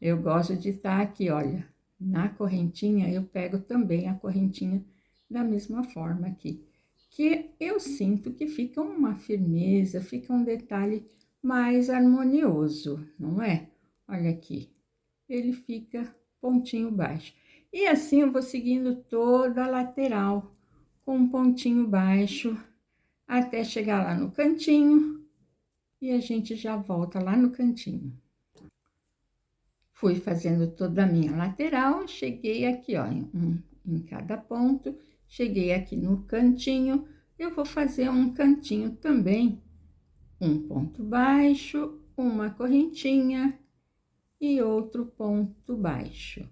Eu gosto de estar aqui, olha, na correntinha, eu pego também a correntinha da mesma forma aqui. Que eu sinto que fica uma firmeza, fica um detalhe mais harmonioso, não é? Olha aqui, ele fica pontinho baixo. E assim eu vou seguindo toda a lateral com um pontinho baixo até chegar lá no cantinho e a gente já volta lá no cantinho. Fui fazendo toda a minha lateral, cheguei aqui, ó, em cada ponto, cheguei aqui no cantinho, eu vou fazer um cantinho também, um ponto baixo, uma correntinha e outro ponto baixo.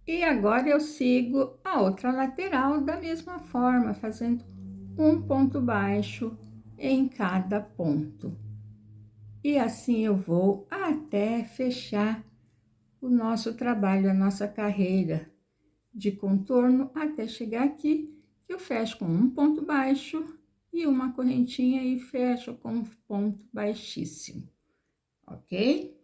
E agora eu sigo a outra lateral da mesma forma, fazendo um ponto baixo em cada ponto. E assim eu vou até fechar o nosso trabalho, a nossa carreira de contorno, até chegar aqui, eu fecho com um ponto baixo e uma correntinha e fecho com um ponto baixíssimo, ok?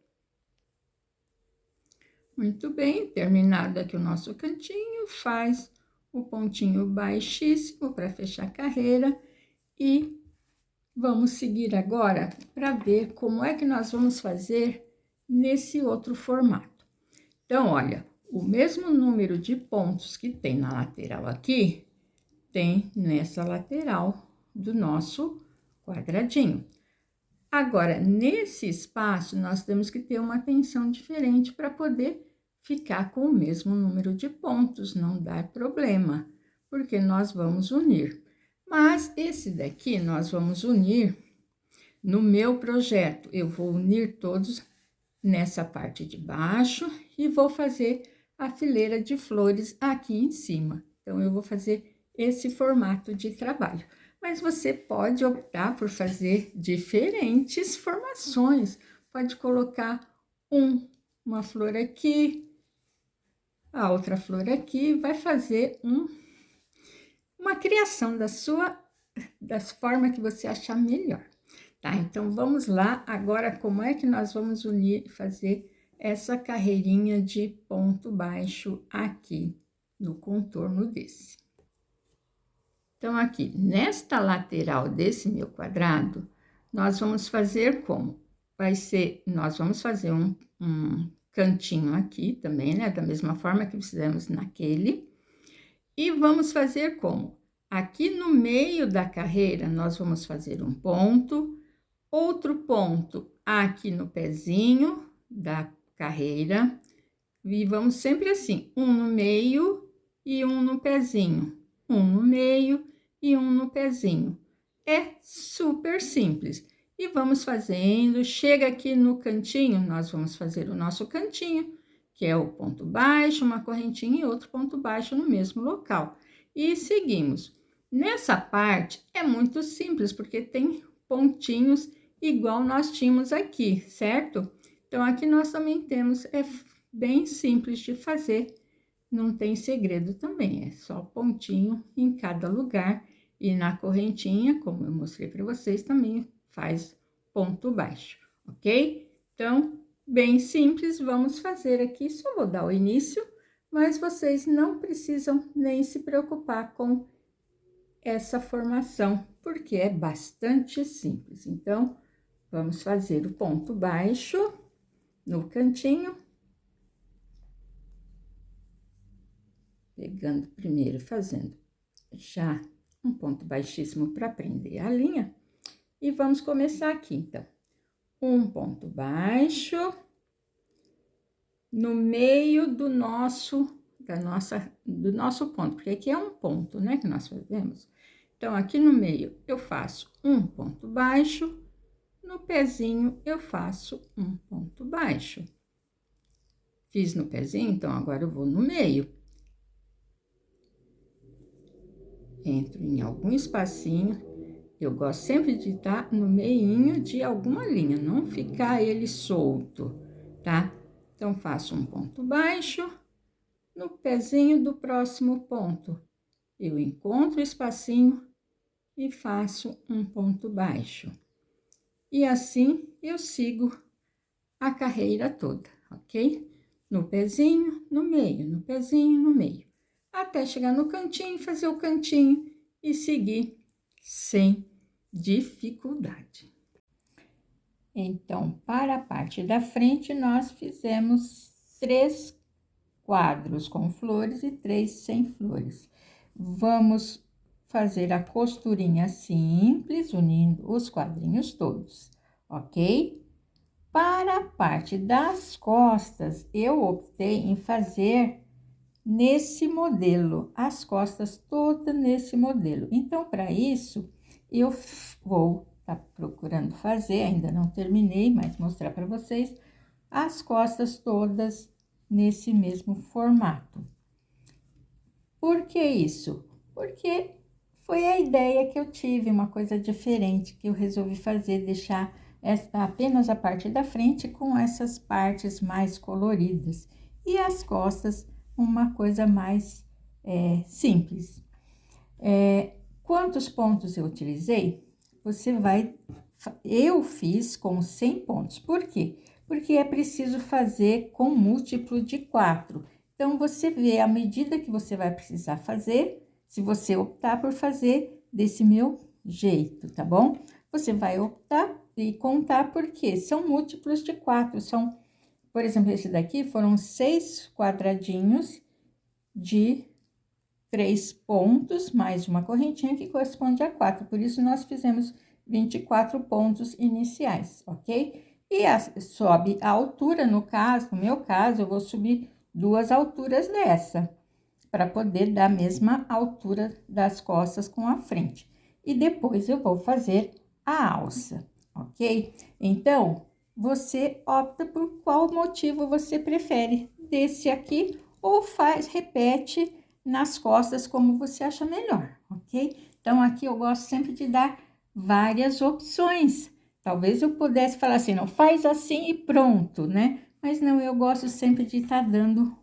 Muito bem, terminado aqui o nosso cantinho, faz o pontinho baixíssimo para fechar a carreira e vamos seguir agora para ver como é que nós vamos fazer nesse outro formato. Então, olha, o mesmo número de pontos que tem na lateral aqui, tem nessa lateral do nosso quadradinho. Agora, nesse espaço, nós temos que ter uma atenção diferente para poder ficar com o mesmo número de pontos, não dar problema, porque nós vamos unir. Mas esse daqui nós vamos unir no meu projeto. Eu vou unir todos nessa parte de baixo e vou fazer a fileira de flores aqui em cima. Então, eu vou fazer esse formato de trabalho. Mas você pode optar por fazer diferentes formações. Pode colocar uma flor aqui, a outra flor aqui, vai fazer uma criação das formas que você achar melhor, tá? Então, vamos lá agora, como é que nós vamos unir, fazer essa carreirinha de ponto baixo aqui no contorno desse. Então, aqui, nesta lateral desse meu quadrado, nós vamos fazer como? Nós vamos fazer um cantinho aqui também, né? Da mesma forma que fizemos naquele. E vamos fazer como? Aqui no meio da carreira, nós vamos fazer um ponto, outro ponto aqui no pezinho da carreira. E vamos sempre assim, um no meio e um no pezinho. Um no meio e um no pezinho. É super simples. E vamos fazendo, chega aqui no cantinho, nós vamos fazer o nosso cantinho, que é o ponto baixo, uma correntinha e outro ponto baixo no mesmo local. E seguimos. Nessa parte é muito simples, porque tem pontinhos igual nós tínhamos aqui, certo? Então, aqui nós também temos, é bem simples de fazer, não tem segredo também, é só pontinho em cada lugar. E na correntinha, como eu mostrei para vocês, também faz ponto baixo, ok? Então, bem simples, vamos fazer aqui, só vou dar o início, mas vocês não precisam nem se preocupar com essa formação, porque é bastante simples. Então, vamos fazer o ponto baixo no cantinho. Pegando primeiro, fazendo já um ponto baixíssimo para prender a linha. E vamos começar aqui, então. Um ponto baixo no meio do nosso ponto, porque aqui é um ponto, né, que nós fazemos. Então, aqui no meio eu faço um ponto baixo, no pezinho eu faço um ponto baixo. Fiz no pezinho, então agora eu vou no meio. Entro em algum espacinho, eu gosto sempre de estar no meinho de alguma linha, não ficar ele solto, tá? Então, faço um ponto baixo, no pezinho do próximo ponto, eu encontro o espacinho e faço um ponto baixo. E assim, eu sigo a carreira toda, ok? No pezinho, no meio, no pezinho, no meio. Até chegar no cantinho, fazer o cantinho e seguir sem dificuldade. Então, para a parte da frente, nós fizemos 3 quadros com flores e 3 sem flores. Vamos fazer a costurinha simples, unindo os quadrinhos todos, ok? Para a parte das costas, eu optei em fazer nesse modelo, as costas todas nesse modelo. Então, para isso, eu vou estar procurando fazer, ainda não terminei, mas mostrar para vocês, as costas todas nesse mesmo formato. Por que isso? Porque foi a ideia que eu tive, uma coisa diferente que eu resolvi fazer, deixar apenas a parte da frente com essas partes mais coloridas. E as costas uma coisa mais simples. Quantos pontos eu utilizei? Eu fiz com 100 pontos. Por quê? Porque é preciso fazer com múltiplo de 4. Então, você vê a medida que você vai precisar fazer, se você optar por fazer desse meu jeito, tá bom? Você vai optar e contar porque são múltiplos de 4, são... Por exemplo, esse daqui foram 6 quadradinhos de 3 pontos, mais uma correntinha que corresponde a 4. Por isso, nós fizemos 24 pontos iniciais, ok? E sobe a altura, no meu caso, eu vou subir 2 alturas dessa, para poder dar a mesma altura das costas com a frente. E depois, eu vou fazer a alça, ok? Então... você opta por qual motivo você prefere, desse aqui, ou repete nas costas como você acha melhor, ok? Então, aqui eu gosto sempre de dar várias opções. Talvez eu pudesse falar assim, não, faz assim e pronto, né? Mas não, eu gosto sempre de estar dando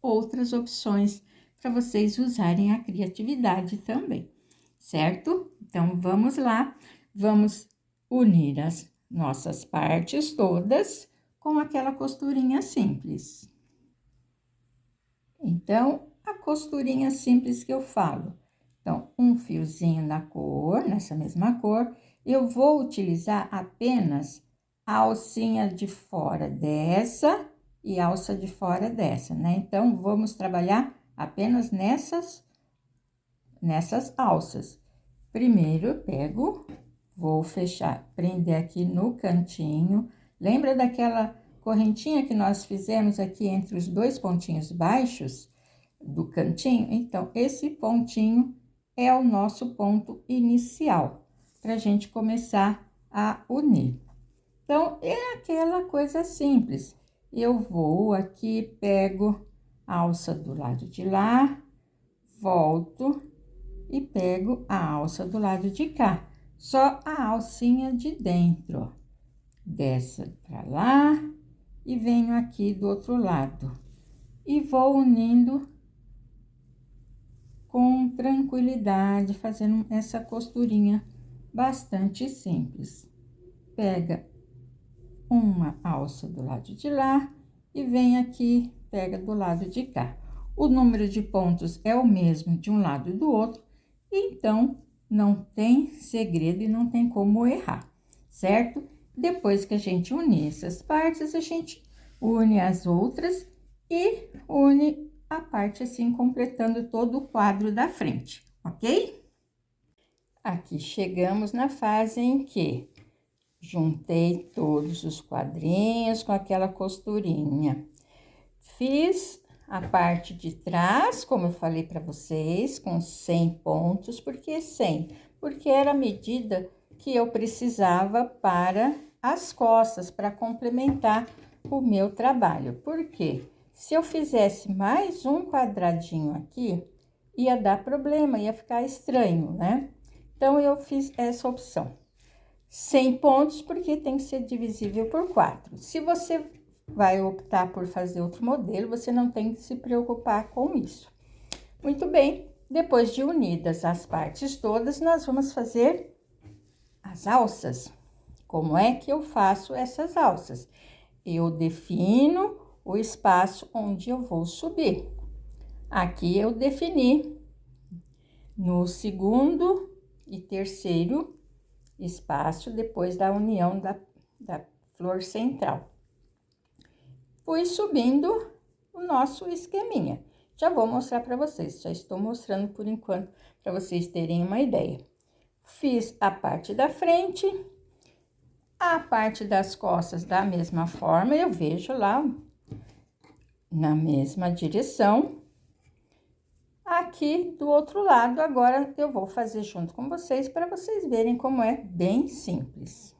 outras opções para vocês usarem a criatividade também, certo? Então, vamos lá, vamos unir as nossas partes todas com aquela costurinha simples. Então, a costurinha simples que eu falo. Então, um fiozinho na cor, nessa mesma cor, eu vou utilizar apenas a alcinha de fora dessa e a alça de fora dessa, né? Então, vamos trabalhar apenas nessas alças. Primeiro, eu pego, vou fechar, prender aqui no cantinho. Lembra daquela correntinha que nós fizemos aqui entre os dois pontinhos baixos do cantinho? Então, esse pontinho é o nosso ponto inicial, para a gente começar a unir. Então, é aquela coisa simples. Eu vou aqui, pego a alça do lado de lá, volto e pego a alça do lado de cá. Só a alcinha de dentro, ó. Dessa pra lá e venho aqui do outro lado. E vou unindo com tranquilidade, fazendo essa costurinha bastante simples. Pega uma alça do lado de lá e vem aqui, pega do lado de cá. O número de pontos é o mesmo de um lado e do outro, então não tem segredo e não tem como errar, certo? Depois que a gente unir essas partes, a gente une as outras e une a parte assim, completando todo o quadro da frente, ok? Aqui chegamos na fase em que juntei todos os quadrinhos com aquela costurinha. Fiz a parte de trás, como eu falei para vocês, com 100 pontos. Por que 100? Porque era a medida que eu precisava para as costas, para complementar o meu trabalho. Por quê? Se eu fizesse mais um quadradinho aqui, ia dar problema, ia ficar estranho, né? Então, eu fiz essa opção. 100 pontos, porque tem que ser divisível por 4. Se você vai optar por fazer outro modelo, você não tem que se preocupar com isso. Muito bem, depois de unidas as partes todas, nós vamos fazer as alças. Como é que eu faço essas alças? Eu defino o espaço onde eu vou subir. Aqui eu defini no segundo e terceiro espaço, depois da união da flor central. Fui subindo o nosso esqueminha. Já vou mostrar para vocês, já estou mostrando por enquanto, para vocês terem uma ideia. Fiz a parte da frente, a parte das costas da mesma forma, eu vejo lá na mesma direção. Aqui do outro lado, agora eu vou fazer junto com vocês, para vocês verem como é bem simples.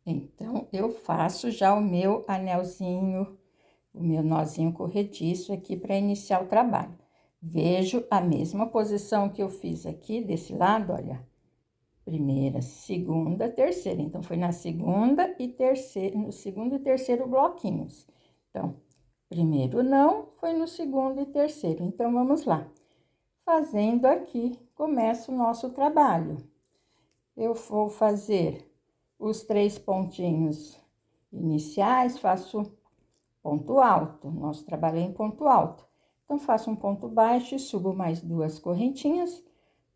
Então, eu faço já o meu anelzinho, o meu nozinho corrediço aqui para iniciar o trabalho. Vejo a mesma posição que eu fiz aqui desse lado, olha. Primeira, segunda, terceira. Então, foi na segunda e terceira, no segundo e terceiro bloquinhos. Então, primeiro não, foi no segundo e terceiro. Então, vamos lá. Fazendo aqui, começa o nosso trabalho. Eu vou fazer os 3 pontinhos iniciais, faço ponto alto. Nosso trabalho é em ponto alto. Então, faço um ponto baixo e subo mais 2 correntinhas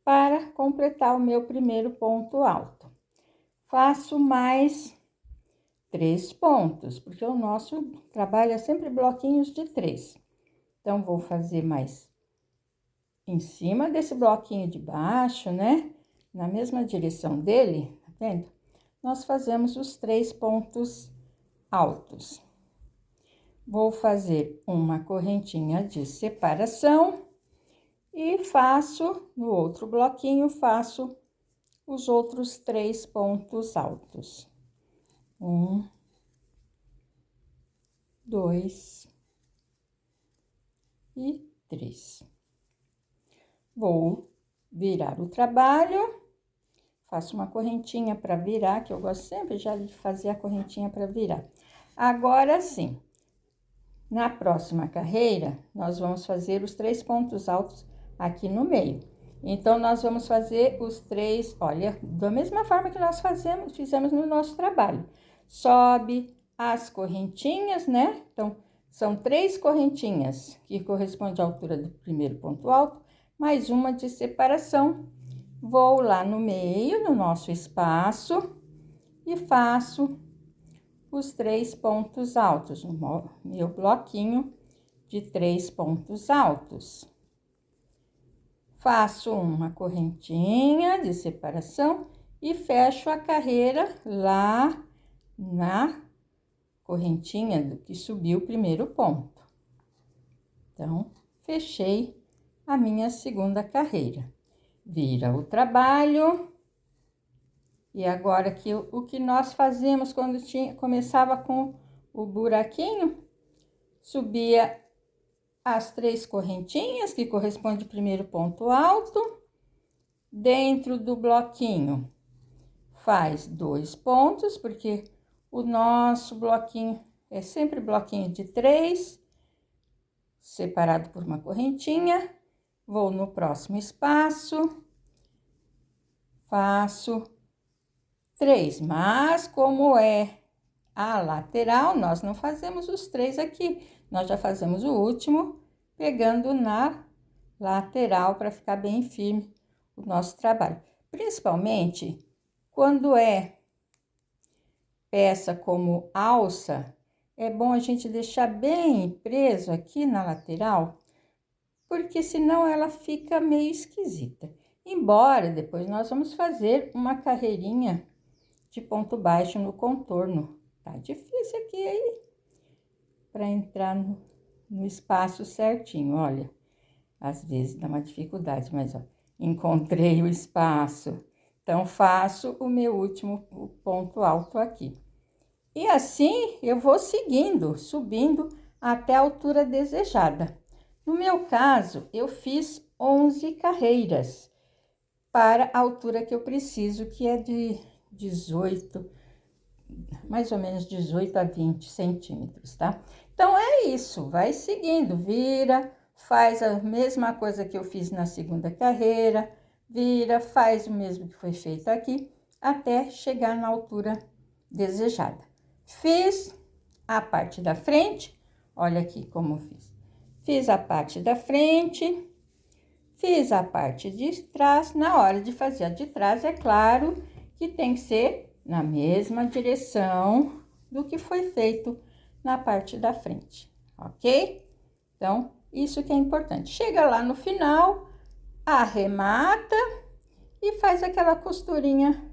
para completar o meu primeiro ponto alto. Faço mais 3 pontos, porque o nosso trabalho é sempre bloquinhos de 3. Então, vou fazer mais em cima desse bloquinho de baixo, né? Na mesma direção dele, tá vendo? Nós fazemos os 3 pontos altos. Vou fazer uma correntinha de separação e faço, no outro bloquinho, faço os outros 3 pontos altos. 1, 2 e 3. Vou virar o trabalho, faço uma correntinha para virar, que eu gosto sempre já de fazer a correntinha para virar. Agora sim, na próxima carreira, nós vamos fazer os 3 pontos altos aqui no meio. Então, nós vamos fazer os 3, olha, da mesma forma que nós fizemos no nosso trabalho. Sobe as correntinhas, né? Então, são 3 correntinhas, que corresponde à altura do primeiro ponto alto, mais uma de separação. Vou lá no meio, no nosso espaço, e faço os 3 pontos altos, no meu bloquinho de 3 pontos altos. Faço uma correntinha de separação e fecho a carreira lá na correntinha do que subiu o primeiro ponto. Então, fechei a minha segunda carreira. Vira o trabalho. E agora que o que nós fazíamos quando começava com o buraquinho, subia as 3 correntinhas, que corresponde ao primeiro ponto alto, dentro do bloquinho. Faz 2 pontos, porque o nosso bloquinho é sempre bloquinho de 3, separado por uma correntinha. Vou no próximo espaço, faço 3, mas como é a lateral, nós não fazemos os 3 aqui, nós já fazemos o último, pegando na lateral para ficar bem firme o nosso trabalho. Principalmente quando é peça como alça, é bom a gente deixar bem preso aqui na lateral, porque senão ela fica meio esquisita. Embora depois nós vamos fazer uma carreirinha de ponto baixo no contorno. Tá difícil aqui aí para entrar no espaço certinho, olha. Às vezes dá uma dificuldade, mas ó, encontrei o espaço. Então, faço o meu último ponto alto aqui. E assim eu vou seguindo, subindo até a altura desejada. No meu caso, eu fiz 11 carreiras para a altura que eu preciso, que é de 18, mais ou menos 18 a 20 centímetros, tá? Então, é isso, vai seguindo, vira, faz a mesma coisa que eu fiz na segunda carreira, vira, faz o mesmo que foi feito aqui, até chegar na altura desejada. Fiz a parte da frente, olha aqui como fiz. Fiz a parte da frente, fiz a parte de trás. Na hora de fazer a de trás, é claro que tem que ser na mesma direção do que foi feito na parte da frente, ok? Então, isso que é importante. Chega lá no final, arremata e faz aquela costurinha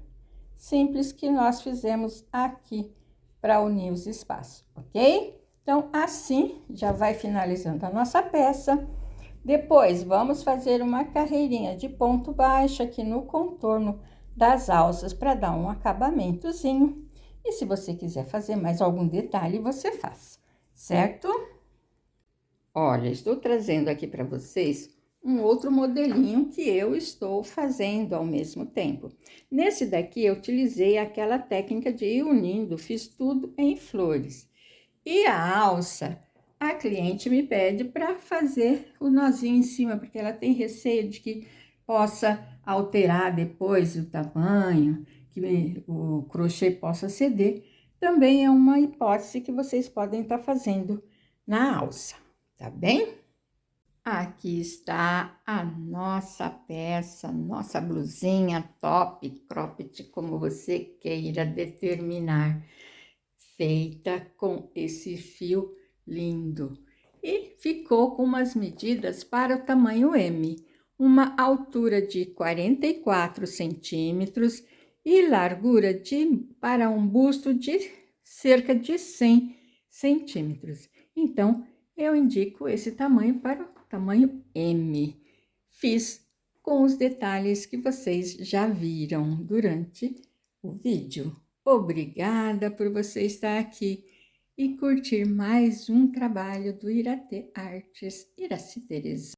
simples que nós fizemos aqui para unir os espaços, ok? Então, assim, já vai finalizando a nossa peça. Depois, vamos fazer uma carreirinha de ponto baixo aqui no contorno das alças para dar um acabamentozinho. E se você quiser fazer mais algum detalhe, você faz, certo? Olha, estou trazendo aqui para vocês um outro modelinho que eu estou fazendo ao mesmo tempo. Nesse daqui, eu utilizei aquela técnica de ir unindo, fiz tudo em flores. E a alça, a cliente me pede para fazer o nozinho em cima, porque ela tem receio de que possa alterar depois o tamanho, que o crochê possa ceder. Também é uma hipótese que vocês podem estar fazendo na alça, tá bem? Aqui está a nossa peça, nossa blusinha top, cropped, como você queira determinar, feita com esse fio lindo. E ficou com umas medidas para o tamanho M, uma altura de 44 centímetros e largura para um busto de cerca de 100 centímetros. Então, eu indico esse tamanho para o tamanho M. Fiz com os detalhes que vocês já viram durante o vídeo. Obrigada por você estar aqui e curtir mais um trabalho do Iratê Artes Iraci Tereza.